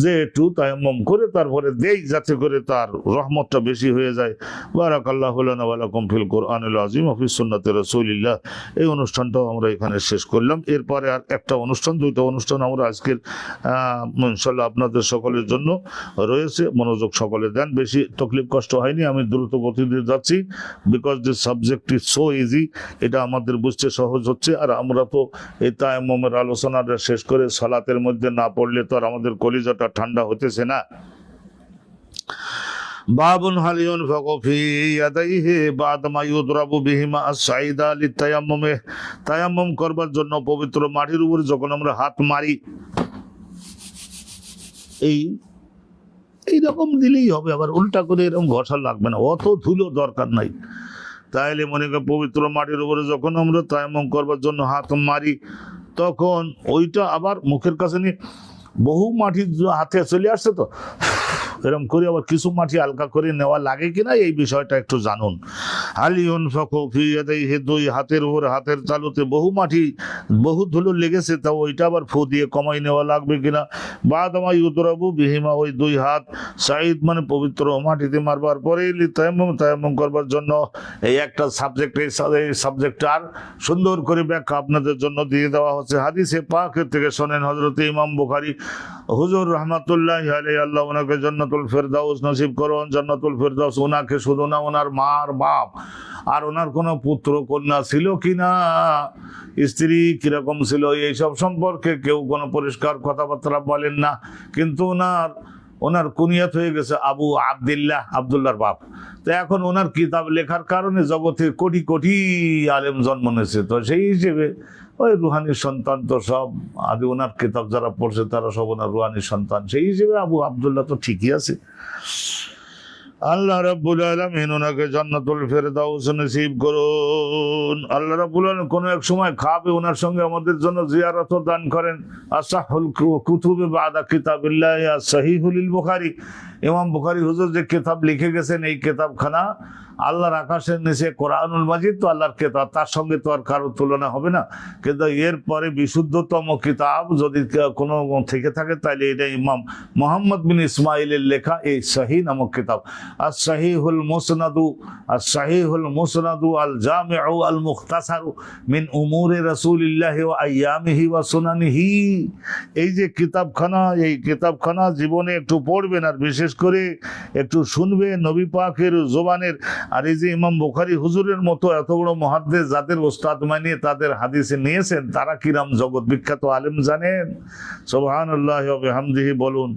যে একটু তায়াম্মুম করে তারপরে দেই, যাতে করে তার রহমতটা বেশি হয়ে যায়। বারাকাল্লাহু লানা ওয়া লাকুম ফিল কুরআনিল আযীম ওয়া ফি সুন্নতি রাসূলিল্লাহ। এই অনুষ্ঠানটাও আমরা এখানে শেষ করলাম। এরপরে আর একটা অনুষ্ঠান, দুইটা অনুষ্ঠান আমরা আজকের ইনশাআল্লাহ আপনাদের সকলের জন্য রয়েছে। মনোযোগ সকলে দেন, বেশি তকলিফ কষ্ট হয়নি, আমি দ্রুত গতিতে যাচ্ছি। Because this subject is so easy, এটা আমাদের বুঝতে সহজ হচ্ছে। আর আমরা তো এই তায়াম্মুমের আলোচনাটা শেষ করে সালাতের মধ্যে না পড়লে তো আর আমাদের কলিজাটা ঠান্ডা হতেছে না। বাবুন হাল ইউনফাকু ফি ইয়াদাইহি বা'দা মা ইউদরাবু বিহিমা আস-সাইদা লিতায়াম্মুমে, তায়াম্মুম করবার জন্য পবিত্র মাটির উপর যখন আমরা হাত মারি, এইরকম দিলেই হবে, আবার উল্টা করে এরকম ঘষা লাগবে না, অত ধুলো দরকার নাই। তাইলে মনে করেন পবিত্র মাটির উপরে যখন আমরা তায়াম্মুম করবার জন্য হাত মারি, তখন ওইটা আবার মুখের কাছে নিয়ে, বহু মাটি হাতে চলে আসছে তো এরকম করে আবার কিছু মাটি হালকা করে নেওয়া লাগে কিনা এই বিষয়টা একটু জানুন। হালিউন ফিয়াদাইহি, দুই হাতের উপর, হাতের তালুতে বহু ধুলো লেগেছে, তা ওইটা আবার ফু দিয়ে কমাই নেওয়া লাগবে কিনা। বা'দা ইউদরাবু বিহিমা, ওই দুই হাত সাইদ মানে পবিত্র মাটিতে মারবার পরে তায়াম্মুম করবার জন্য এই একটা সাবজেক্ট, এই সাবজেক্টটার সুন্দর করে ব্যাখ্যা আপনাদের জন্য দিয়ে দেওয়া হচ্ছে। হাদিসে পাকের থেকে শোনেন, হযরত ইমাম বুখারী হুজুর রাহমাতুল্লাহি আলাইহি, আল্লাহ ওনাকে জান্নাতুল ফেরদাউস নসিব করুন। জান্নাতুল ফেরদাউস ওনাকে শুধু না, ওনার মার বাপ আর ওনার কোনো পুত্র কন্যা ছিল কিনা, স্ত্রী কিরকম ছিল, এইসব সম্পর্কে কেউ কোনো পরিষ্কার কথাবার্তা বলেন না। কিন্তু ওনার কুনিয়াত হয়ে গেছে আবু আবদুল্লাহ, আবদুল্লাহর বাপ। তো এখন ওনার কিতাব লেখার কারণে জগতে কোটি কোটি আলেম জন্ম নিয়েছে। তো সেই হিসেবে ওই রুহানির সন্তান তো সব, আদি ওনার কিতাব যারা পড়ছে তারা সব ওনার রুহানির সন্তান, সেই হিসেবে আবু আবদুল্লাহ তো ঠিকই আছে। আল্লাহ রাব্বুল আলামিন ওনাকে জান্নাতুল ফেরদাউস নসিব করুন। আল্লাহ রাব্বুল আলামিন কোনো এক সময় খাবে ওনার সঙ্গে আমাদের জন্য জিয়ারত দান করেন। আসাহুল কুতুবে বাদা কিতাবিল্লাহ সহিহুল বুখারী, ইমাম বুখারী হুজুর যে কিতাব লিখে গেছেন, এই কিতাবখানা আল্লাহর আকাশের নিচে কোরআনুল মাজিদ তো আল্লাহর কিতাব, তার সঙ্গে তো আর কারোর তুলনা হবে না। কিন্তু এরপরে বিশুদ্ধতম কিতাব যদি কোনো থেকে থাকে তাহলে এটা ইমাম মুহাম্মদ বিন ইসমাইলের লেখা এই সহিহ নামক কিতাব। আর সহিহুল মুসনাদু, আর সহিহুল মুসনাদু আল জামিউ আল মুখতাসারু মিন উমুরে রাসূলিল্লাহি ওয়া আইয়ামিহি ওয়া সুনানিহি। এই যে কিতাবখানা, এই কিতাবখানা জীবনে একটু পড়বেন আর বিশেষ করে একটু শুনবেন নবী পাকের জবানের। আর এই যে ইমাম বুখারী হুজুরের মতো এত বড় মুহাদ্দিস যাদের ওস্তাদ মানিয়ে তাদের হাদিসে নিয়েছেন, তারা কিরাম জগৎ বিখ্যাত আলেম জানেন। সুবহানাল্লাহি ওয়া বিহামদিহি বলুন।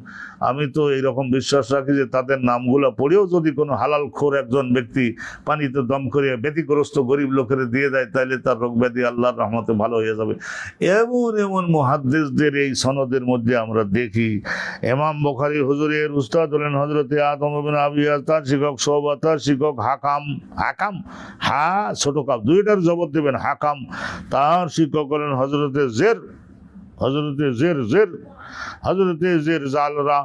আমি তো এইরকম বিশ্বাস রাখি যে তাদের নামগুলো পড়েও যদি কোনো হালাল খোর একজন ব্যক্তি পানিতে দম করে ব্যতিগ্রস্ত গরিব লোকের দিয়ে দেয়, তাহলে তার রোগ ব্যাধি আল্লাহর রহমতে ভালো হয়ে যাবে। এমন এমন মুহাদ্দিসদের এই সনদের মধ্যে আমরা দেখি। ইমাম বুখারী হুজুরের উস্তাদ হলেন হযরতে আদম ইবনে আবি ইয়াস, তার শিক্ষক শুবা, তার শিক্ষক হাকাম, হাকাম হা ছোট কাপ দুইটার জবর দেবেন হাকাম। তার শিক্ষক হলেন হযরতে জের, হযরতে জের জের হযরতে জের জালরা।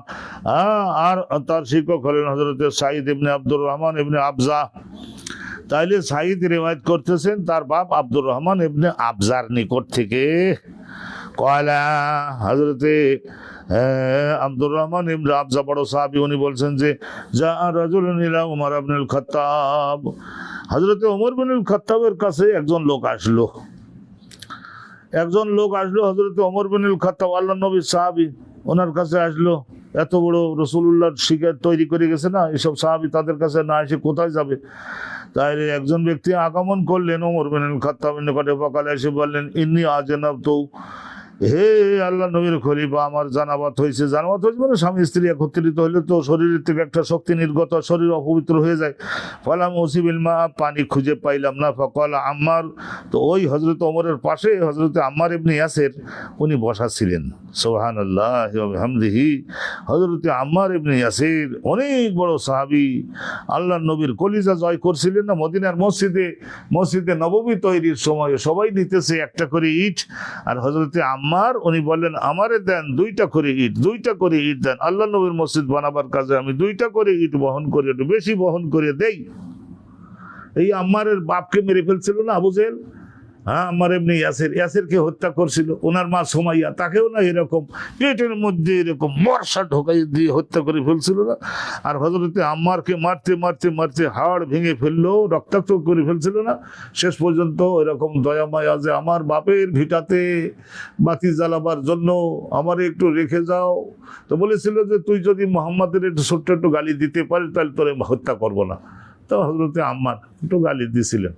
আর তার শিক্ষক হলেন হযরতে সাঈদ ইবনে আব্দুর রহমান ইবনে আবজা। তাইলে সাঈদ রিওয়ায়াত করতেছেন তার বাপ আব্দুর রহমান ইবনে আবজার নিকট থেকে। কয়লা হযরতে আব্দুর রহমান ইবনে আবজা বড় সাহাবী, উনি বলছেন যে যা রাজুলুন ইলা উমর ইবনুল খাত্তাব, হযরতে ওমর ইবনুল খাত্তাবের কাছে একজন লোক আসলো। একজন লোক আসলো হযরতে ওমর ইবনুল খাত্তাব, আল্লাহর নবীর সাহাবী, ওনার কাছে আসলো। এত বড় রাসূলুল্লাহর শিকার তৈরি করে গেছে না, এসব সাহাবী তাদের কাছে না এসে কোথায় যাবে? তাই একজন ব্যক্তি আগমন করলেন ওমর ইবনুল খাত্তাবের নিকটে। সকালে এসে বললেন ইন্নী আজনাবতু, হে আল্লাহ নবীর খলিফা, আমার জানাবাত হয়েছে। জানাবাত হয়েছে মানে স্বামী স্ত্রী একত্রিত হইলে তো শরীরের থেকে একটা শক্তি নির্গত, শরীর অপবিত্র হয়ে যায়। ফালাম ওসিবিল মা, পানি খুঁজে পাইলাম না। ফকাল আম্মার, তো ওই হযরত ওমরের পাশে হযরত আম্মার ইবনে ইয়াসির উনি বসা ছিলেন। সুবহানাল্লাহি ওয়া বিহামদিহি। হযরত আম্মার ইবনে ইয়াসির অনেক বড় সাহাবী, আল্লাহর নবীর কলিজা জয় করছিলেন না। মদিনার মসজিদে, মসজিদে নববী তৈরির সময় সবাই নিতেছে একটা করে ইট, আর হযরত আম্মার উনি বললেন আমারে দেন দুইটা করে ইট, দুইটা করে ইট দেন। আল্লাহ নবীর মসজিদ বানাবার কাজে আমি দুইটা করে ইট বহন করে, একটু বেশি বহন করে দেই। এই আম্মারের বাপকে মেরে ফেলছিল না আবু জেহেল, হ্যাঁ আম্মার ইবনে ইয়াসির, ইয়াসিরকে হত্যা করছিল। ওনার মা সুমাইয়া, তাকেও না এরকম পেটের মধ্যে এরকম মরসা ঢোকাই দিয়ে হত্যা করে ফেলছিল না। আর হযরতে আম্মারকে মারতে মারতে মারতে হাড় ভেঙে ফেললো, রক্তাক্ত করে ফেলছিল না। শেষ পর্যন্ত এরকম দয়া মায়া যে আমার বাপের ভিটাতে বাতি জ্বালাবার জন্য আমার একটু রেখে যাও। তো বলেছিল যে তুই যদি মোহাম্মদের একটু ছোট্ট একটু গালি দিতে পারিস তাহলে তোরে হত্যা করবো না। তো হযরতে আম্মার একটু গালি দিয়েছিলেন,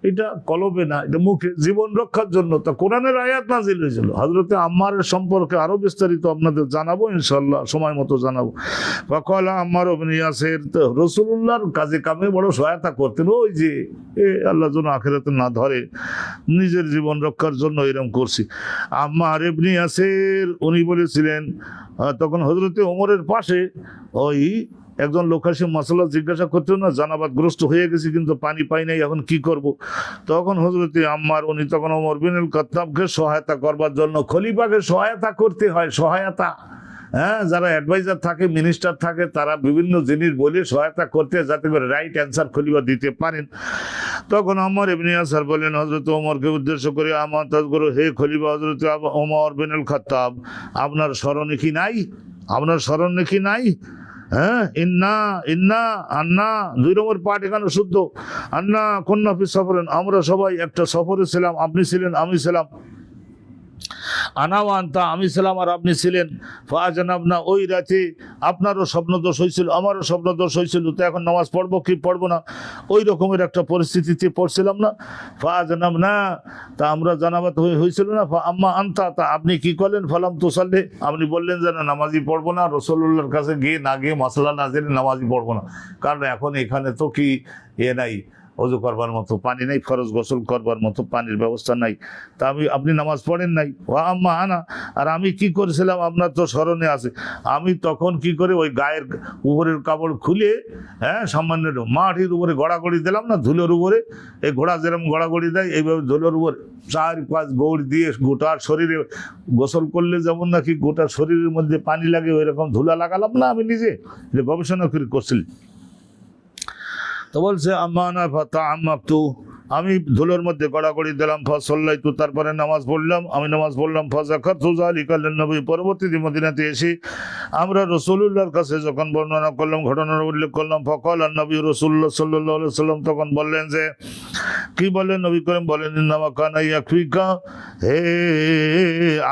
এটা কলবে না, এটা মুখে, জীবন রক্ষার জন্য। তা কোরআনের আয়াত নাযিল হয়েছিল। হযরতে আম্মারের সম্পর্কে আরো বিস্তারিত আপনাদের জানাবো ইনশাআল্লাহ, সময় মতো জানাবো। ফাকালা আম্মার ইবনে ইয়াসির, তো রাসূলুল্লাহর কাজে কামে বড় সহায়তা করতেন। ওই যে আল্লাহ যেন আখিরাতে না ধরে, নিজের জীবন রক্ষার জন্য এরকম করছি। আম্মার ইবনে ইয়াসির উনি বলেছিলেন, তখন হযরতে ওমরের পাশে ওই একজন লোক এসে মাসালা জিজ্ঞাসা করতেন না, জানাবাতগ্রস্ত হয়ে গেছি কিন্তু পানি পাই নাই, এখন কি করব। তখন হযরতে আম্মার উনি তখন ওমর বিনুল খাত্তাবকে সহায়তা করবার জন্য, খলিফাকে সহায়তা করতে হয়, সহায়তা, হ্যাঁ, যারা অ্যাডভাইজার থাকে, মিনিস্টার থাকে, তারা বিভিন্ন জিনিস বলে সহায়তা করতে, যাতে করে রাইট অ্যান্সার খলিফা দিতে পারেন। তখন আম্মার ইবনে ইয়াসির বলেন হযরত ওমরকে উদ্দেশ্য করে, আমার তাজগর, হে খলিফা হযরত ওমর বিনুল খাত্তাব, আপনার স্মরণে কি নাই, আপনার স্মরণে কি নাই? হ্যাঁ, ইন্না ইন্না আন্না, 2 নম্বর পাঠ এখানে শুদ্ধ। আন্না কন্যা ফি সফরেন, আমরা সবাই একটা সফরে ছিলাম, আপনি ছিলেন, আমি ছিলাম। আনা ওয়া আনতা, আমি ছিলাম আর আপনি ছিলেন। ফাআজনাবনা, ওই রাতে আপনারও স্বপ্নদোষ হয়েছিল, আমারও স্বপ্নদোষ হয়েছিল। তো এখন নামাজ পড়বো কি পড়বো না, ওই রকমের একটা পরিস্থিতিতে পড়ছিলাম না। ফাআজনাবনা, তা আমরা জানাবাত হয়েছিল না। আম্মা আনতা, তা আপনি কি করলেন? ফালাম তুসাল্লি, আপনি বললেন যে না, নামাজই পড়বো না। রাসূলুল্লাহর কাছে গিয়ে না গিয়ে মাসলা না জেনে নামাজই পড়বো না, কারণ এখন এখানে তো কি নাই, অজু করবার মতো পানি নাই, ফরজ গোসল করবার মতো পানির ব্যবস্থা নাই। তা আপনি নামাজ পড়েন নাই। ও আম্মা আনা, আর আমি কি করেছিলাম আপনার তো স্মরণে আছে, আমি তখন কি করে ওই গায়ের উপরের কাপড় খুলে, হ্যাঁ, সামান্য মাটির উপরে গড়াগড়ি দিলাম না, ধুলোর উপরে, এই ঘোড়া যেরকম গড়াগড়ি দেয় এইভাবে ধুলোর উপরে 4-5 গৌড় দিয়ে গোটা শরীরে গোসল করলে যেমন নাকি গোটা শরীরের মধ্যে পানি লাগে, ওই রকম ধুলা লাগালাম না আমি নিজে, যে গবেষণা করে করছিলাম। তো বলছে আম্মা না ফাতা আম্মাকতু, আমি ধুলোর মধ্যে গড়াগড়ি দিলাম, ফাসাল্লাইতু, তারপরে নামাজ পড়লাম, আমি নামাজ পড়লাম, ফাযাকারতু যালিকা লিন-নবী, পরবর্তী মদিনাতে এসে আমরা রাসূলুল্লাহর কাছে যখন বর্ণনা করলাম, ঘটনার উল্লেখ করলাম, ফাকাল নবী রাসূলুল্লাহ সাল্লাল্লাহু আলাইহি ওয়াসাল্লাম তখন বললেন যে, কি বললেন নবী করিম বলেন, ইন্নামা কানা ইয়াকফিকা, হে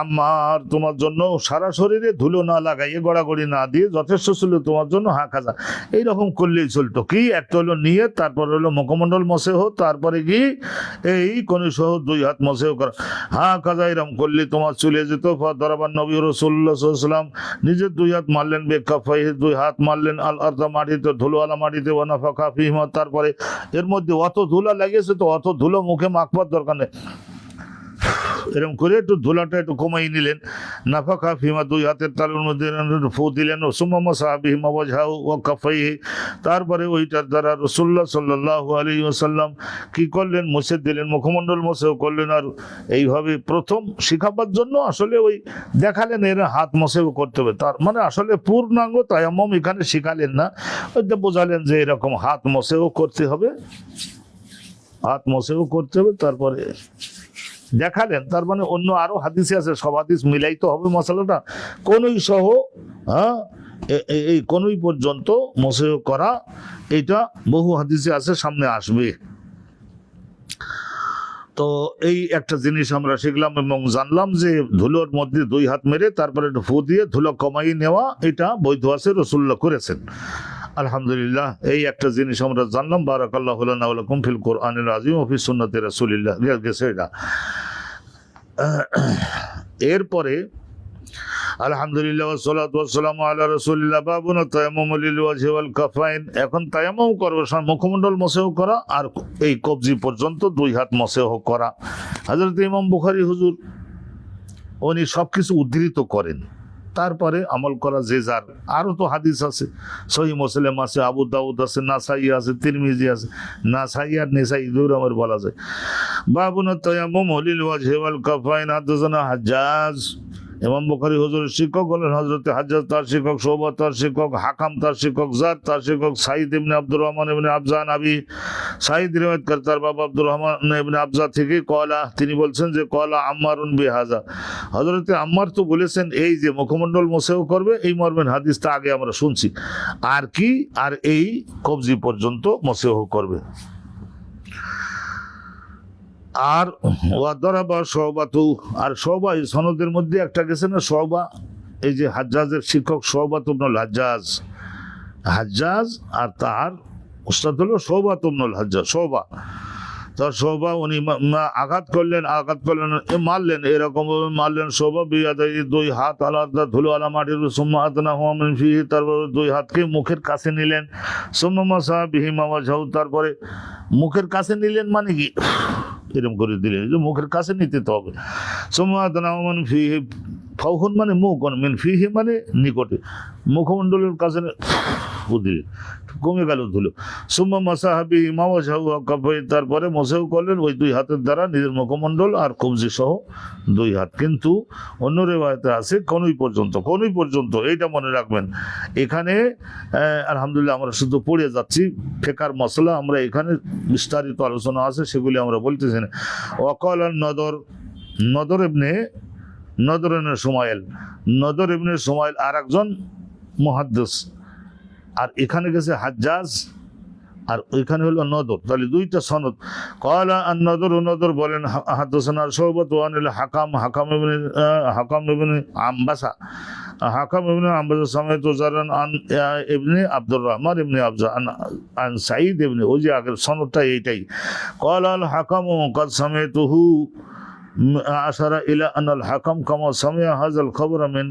আম্মার, তোমার জন্য সারা শরীরে ধুলো না লাগাইয়ে গড়াগড়ি না দিয়ে যথেষ্ট ছিল তোমার জন্য হাকাজা, এইরকম করলেই চলতো। কি, একটা হলো নিয়ত, তারপর হলো মুখমণ্ডল মসেহ, তারপরে কি এই কনি সহ 2 হাত মসেহ করা, হাকাজা এরকম করলে তোমার চলে যেত। ফাদরাবান নবী রাসূলুল্লাহ সাল্লাল্লাহু আলাইহি ওয়াসাল্লাম নিজের 2 হাত মারলেন, বেকাফাইহি 2 হাত মারলেন, আল আরদা মাটিতে, ধুলোওয়ালা মাটিতে, ওয়া নাফাখা ফিহিমা, তারপরে এর মধ্যে অত ধুলা লাগিয়েছে তো অত ধুলো মুখে মাখবার দরকার নেই, এরকম করে একটু ধুলাটা একটু কমাই নিলেন। নাফাখা ফিমা, 2 হাতের তালুর মধ্যে ফু দিলেন। সুম্মা মাসাহা বিহিমা ওয়াজহাহু ওয়া কাফাইহি, তারপরে ওইটার দ্বারা রাসূলুল্লাহ সাল্লাল্লাহু আলাইহি ওয়াসাল্লাম কি করলেন, মুছে দিলেন, মুখমণ্ডল মুছেও করলেন। আর এইভাবে প্রথম শিখাবার জন্য আসলে ওই দেখালেন এর হাত মুছেও করতে হবে, তার মানে আসলে পূর্ণাঙ্গ তায়াম্মুম এখানে শিখালেন না, ওইটা বোঝালেন যে এরকম হাত মুছেও করতে হবে, হাত মুছেও করতে হবে, তারপরে দেখালেন। তার মানে অন্য আরো হাদিসে আছে, সব হাদিস মিলাইতে হবে মশলাটা, কোনই সহ, হ্যাঁ, এই কোনই পর্যন্ত মসেহ করা, এটা বহু হাদিসে আছে, সামনে আসবে। তো এই একটা জিনিস আমরা শিখলাম এবং জানলাম যে ধুলোর মধ্যে 2 হাত মেরে তারপরে একটু ফু দিয়ে ধুলো কমাই নেওয়া, এটা বৈধ আছে, রাসূলুল্লাহ করেছেন। আলহামদুলিল্লাহ, এই একটা জিনিস আমরা জানলাম। বারাকাল্লাহু লানা ওয়া লাকুম ফিল কুরআনিল আযীম ওয়া ফি সুন্নতি রাসূলিল্লাহ। গেছে এটা। এরপরে আলহামদুলিল্লাহ ওয়া সালাতু ওয়া সালামু আলা রাসূলিল্লাহ। বাবুন তায়াম্মুম লিল ওয়াজহি ওয়াল কাফাইন, এখন তায়াম্মুম করব মুখমণ্ডল মসেহ করা আর এই কবজি পর্যন্ত 2 হাত মসেহ করা। হযরত ইমাম বুখারী হুজুর উনি সবকিছু উদ্ধৃত করেন, তারপরে আমল করা যে যার। আরো তো হাদিস আছে, সহিহ মুসলিম আছে, আবু দাউদ আছে, নাসাই আছে, তিরমিজি আছে, নাসাই আর নিসাই দুই রকমের বলা যায়। বাবুন তায়াম্মুম লিল ওয়াজহি ওয়াল কাফাইন। হাদাসানা হাজ্জাজ, ইমাম বুখারী হুজুরের শিক্ষক হলেন হযরত হাজ্জাজ, তার শিক্ষক শুবা, তার শিক্ষক হাকাম, তার শিক্ষক জাদ, তার শিক্ষক সাঈদ ইবনে আব্দুর রহমান ইবনে আবজা। নবী সাঈদ রিওয়ায়াত করে তার বাবা আব্দুর রহমান ইবনে আবজা থেকে, কলা, তিনি বলছেন যে কলা আম্মারুন বিহাজা, হযরত আম্মার তো বলেছেন এই যে মুখমণ্ডল মোছেও করবে, এই মর্মের হাদিসটা আগে আমরা শুনছি। আর কি, আর এই কবজি পর্যন্ত মোছেও করবে। আর ওয়াদরাবা শুবাতু, আর শুবা এই সনদের মধ্যে একটা গেছে না, শুবা, এই যে হাজ্জাজের শিক্ষক শুবা ইবনুল হাজ্জাজ, হাজ্জাজ আর তার উস্তাদ হলো শুবা ইবনুল হাজ্জাজ। শুবা, তার শুবা উনি আঘাত করলেন, মারলেন, এরকম ভাবে মারলেন। শুবা বিয়াদাই, 2 হাত আলাদা ধুলো আলা মাটির, সুম্মা আদনাহু মিন ফিহি, তারপর 2 হাতকে মুখের কাছে নিলেন। সুম্মা মাসাহা বিহিমা ওয়াজহাহু, তারপরে মুখের কাছে নিলেন মানে কি এরকম করে দিলেন, যে মুখের কাছে নিতে তো হবে। সুম্মা আদনাহু মিন ফিহি, ফাউহুন মানে মুখ, মিন ফিহি মানে নিকটে, মুখমণ্ডলের কাছে দিলেন, কমে গেল ধুলো। সুম্মা মাসাহা বিহিমা ওয়াজহাহু ওয়া কাফাইহি, তারপরে মোছেও করলেন ওই 2 হাতের দ্বারা নিজের মুখমণ্ডল আর কবজি সহ 2 হাত। কিন্তু অন্য রিওয়ায়াতে আছে কোনই পর্যন্ত, কোনই পর্যন্ত, এইটা মনে রাখবেন। এখানে আলহামদুলিল্লাহ আমরা শুধু পড়ে যাচ্ছি, ফিকহের মসলা আমরা এখানে বিস্তারিত আলোচনা আছে, সেগুলি আমরা বলতেছি না। ওয়াকাল নদর, নদর ইবনে সুমাইল, নদর ইবনে সুমাইল আর একজন মুহাদ্দিস, আর এখানে গেছে হাজ্জাজ আর ওইখানে হলো নদর, তাহলে 2টা সনদ। ক্বালা আন-নদর, নদর বলেন হাদাসানা শুবাতু আনিল হাকাম, হাকাম ইবনে আম্বাসা, হাকাম ইবনে আম্বাসা সামাইতু জারান আন ইবনে আব্দুর রহমান ইবনে আবজা আন সাঈদ ইবনে, ওই যে আগের সনদটা এইটাই। ক্বালা আল হাকামু ক্বাদ সামাইতুহু, আশারা ইলা আন আল হাকাম কামা সামিআ হাযাল খবর মিন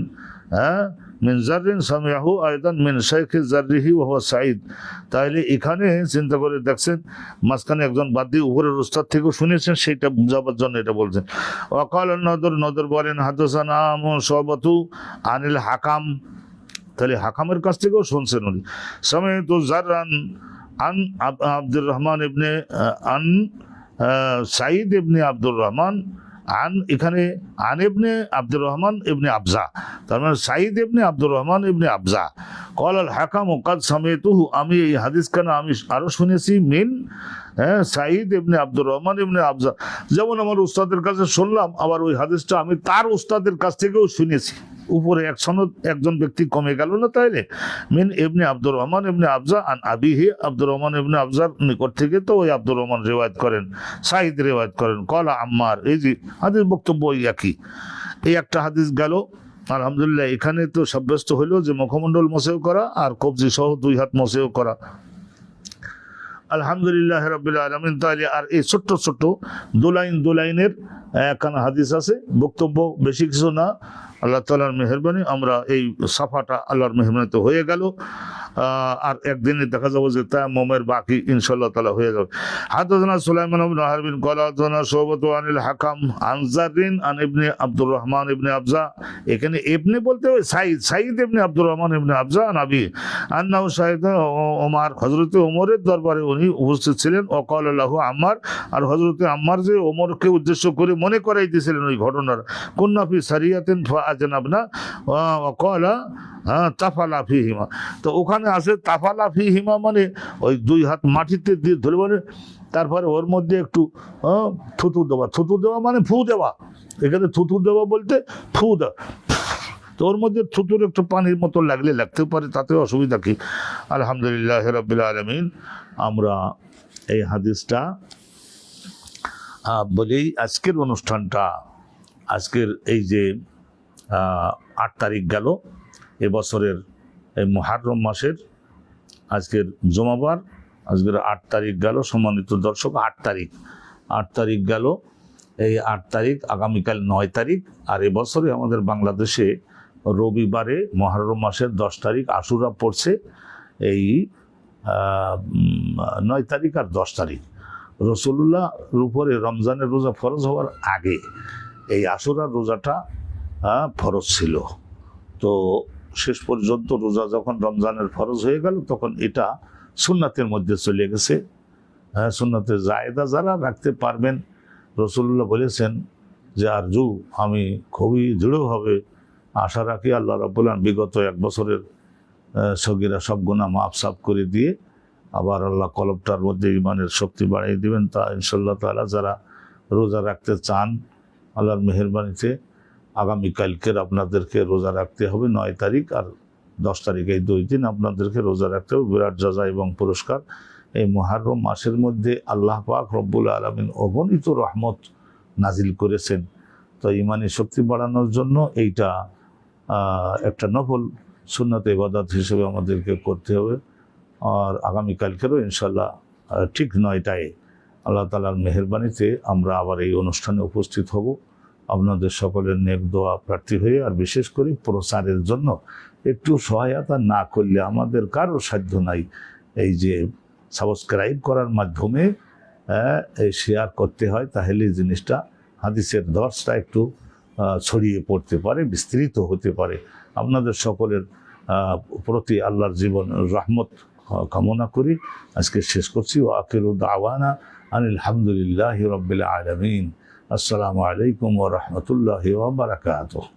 মিন জাররিন সামিআহু আইদান মিন শাইখি জাররিহি ওয়া হুয়া সাঈদ। তাহলে এখানে চিন্তা করে দেখছেন, মাঝখানে একজন বাদ দিয়ে উপরের উস্তাদ থেকেও শুনেছেন, সেইটা বুঝাবার জন্য এটা বলছেন। ওয়াকাল নদর বলেন হাদাসানা শুবাতু আনিল হাকাম, তাহলে হাকামের কাছ থেকেও শুনছেন উনি। সামিআতু জাররান আন আব্দুর রহমান ইবনে আন সাঈদ ইবনে আব্দুর রহমান আন, এখানে আন ইবনে আব্দুর রহমান ইবনে আবজা, তার মানে সাঈদ ইবনে আব্দুর রহমান ইবনে আবজা। ক্বাল আল হাকাম ক্বাদ সামিতুহু, আমি এই হাদিস কেন আমি আরো শুনেছি মিন সাঈদ ইবনে আব্দুর রহমান ইবনে আবজা। যেমন আমার উস্তাদের কাছে শুনলাম, আবার ওই হাদিসটা আমি তার উস্তাদের কাছ থেকেও শুনেছি। উপরে এক সনদ একজন ব্যক্তি কমে গেল না? তাইলে মিন ইবনে আব্দুর রহমান ইবনে আবজা আন আবিহি, আব্দুর রহমান ইবনে আবজার নিকট থেকে তো ওই আব্দুর রহমান রিওয়ায়াত করেন, সাঈদ রিওয়ায়াত করেন। ক্বালা আম্মার, এই যে হাদিস বক্তব্য ওই একই। এই একটা হাদিস গেল। আলহামদুলিল্লাহ, এখানে তো সাব্যস্ত হইল যে মুখমণ্ডল মোছেও করা আর কবজি সহ 2 হাত মোছেও করা। আলহামদুলিল্লাহ রাব্বিল আলামিন। তাহলে আর এই ছোট্ট ছোট্ট দোলাইনের একখানা হাদিস আছে, বক্তব্য বেশি কিছু না। আল্লাহ তাআলার মেহেরবানি আমরা এই সাফাটা আল্লাহর মেহরবানিতে হয়ে গেল। আর একদিনে দেখা যাবে যে তায়াম্মুমের বাকি ইনশাআল্লাহ তাআলা হয়ে যাবে। হাদাসানা সুলাইমান ইবনে হারবিন ক্বালা হাদাসানা শুবাতু আনিল হাকাম আন জাররিন আন ইবনে আব্দুর রহমান ইবনে আবজা। এখানে ইবনে বলতে ওই সাঈদ ইবনে আব্দুর রহমান ইবনে আবজা নবী আন্নাহু শাহিদা ওমর, হযরতে ওমরের দরবারে উনি উপস্থিত ছিলেন। ও ক্বালা লাহু আম্মার, আর হযরতে আম্মার যে ওমরকে উদ্দেশ্য করে মনে করাই দিয়েছিলেন ওই ঘটনার। কুন্না ফি সারিয়াতিন ফাআজনাবনা ওয়া ক্বালা তাফালা ফিহিমা। তো ওখানে আছে তাফালা ফিহিমা মানে ওই 2 হাত মাটিতে দিয়ে ধরে, মানে তারপরে ওর মধ্যে একটু থুতু দেওয়া মানে ফু দেওয়া। এখানে থুতু দেওয়া বলতে ফু দেওয়া। তো ওর মধ্যে থুতুর একটু পানির মতো লাগলে লাগতেও পারে, তাতে অসুবিধা কি। আলহামদুলিল্লাহ রাব্বিল আলামিন। আমরা এই হাদিসটা বলেই আজকের অনুষ্ঠানটা, আজকের এই যে 8 তারিখ গেল এবছরের এই মুহররম মাসের, আজকের জুমাবার, আজকের 8 তারিখ গেল। সম্মানিত দর্শক, 8 তারিখ গেল। এই 8 তারিখ, আগামীকাল 9 তারিখ। আর এবছরে আমাদের বাংলাদেশে রবিবারে মুহররম মাসের 10 তারিখ আশুরা পড়ছে। এই 9 তারিখ আর 10 তারিখ রাসূলুল্লাহর উপরে রমজানের রোজা ফরজ হওয়ার আগে এই আশুরার রোজাটা ফরজ ছিল। তো শেষ পর্যন্ত রোজা যখন রমজানের ফরজ হয়ে গেল, তখন এটা সুন্নাতের মধ্যে চলে গেছে। সুন্নাতে জায়েদা যারা রাখতে পারবেন, রাসূলুল্লাহ বলেছেন যে আরজু, আমি খুবই দৃঢ়ভাবে আশা রাখি আল্লাহ রাব্বুল আলামিন বিগত 1 বছরের সগীরা সব গুনাহ মাফ সাফ করে দিয়ে আবার আল্লাহ কলবটার মধ্যে ঈমানের শক্তি বাড়িয়ে দিবেন। তা ইনশাআল্লাহ তাআলা যারা রোজা রাখতে চান, আল্লাহর মেহেরবানিতে আগামীকালকের আপনাদেরকে রোজা রাখতে হবে 9 তারিখ আর 10 তারিখ, এই 2 দিন আপনাদেরকে রোজা রাখতে হবে। বিরাট জাযা এবং পুরস্কার। এই মুহররম মাসের মধ্যে আল্লাহ পাক রব্বুল আলামিন অগণিত রহমত নাজিল করেছেন। তো ঈমানি শক্তি বাড়ানোর জন্য এইটা একটা নফল সুন্নত ইবাদত হিসেবে আমাদেরকে করতে হবে। আর আগামীকালকেরও ইনশাআল্লাহ ঠিক 9টায় আল্লাহ তাআলার মেহেরবানিতে আমরা আবার এই অনুষ্ঠানে উপস্থিত হব। আপনাদের সকলের নেক দোয়া প্রার্থী হয়ে, আর বিশেষ করে প্রচারের জন্য একটু সহায়তা না করলে আমাদের কারো সাধ্য নাই। এই যে সাবস্ক্রাইব করার মাধ্যমে শেয়ার করতে হয়, তাহলে জিনিসটা হাদিসের দর্শটা একটু ছড়িয়ে পড়তে পারে, বিস্তৃত হতে পারে। আপনাদের সকলের প্রতি আল্লাহর জীবন রহমত কামনা করি আজকে শেষ করছি। ওয়া আখিরু দাওয়ানা আনিল হামদুলিল্লাহি রাব্বিল আলামিন। আসসালামু আলাইকুম ওয়া রাহমাতুল্লাহি ওয়া বারাকাতুহু।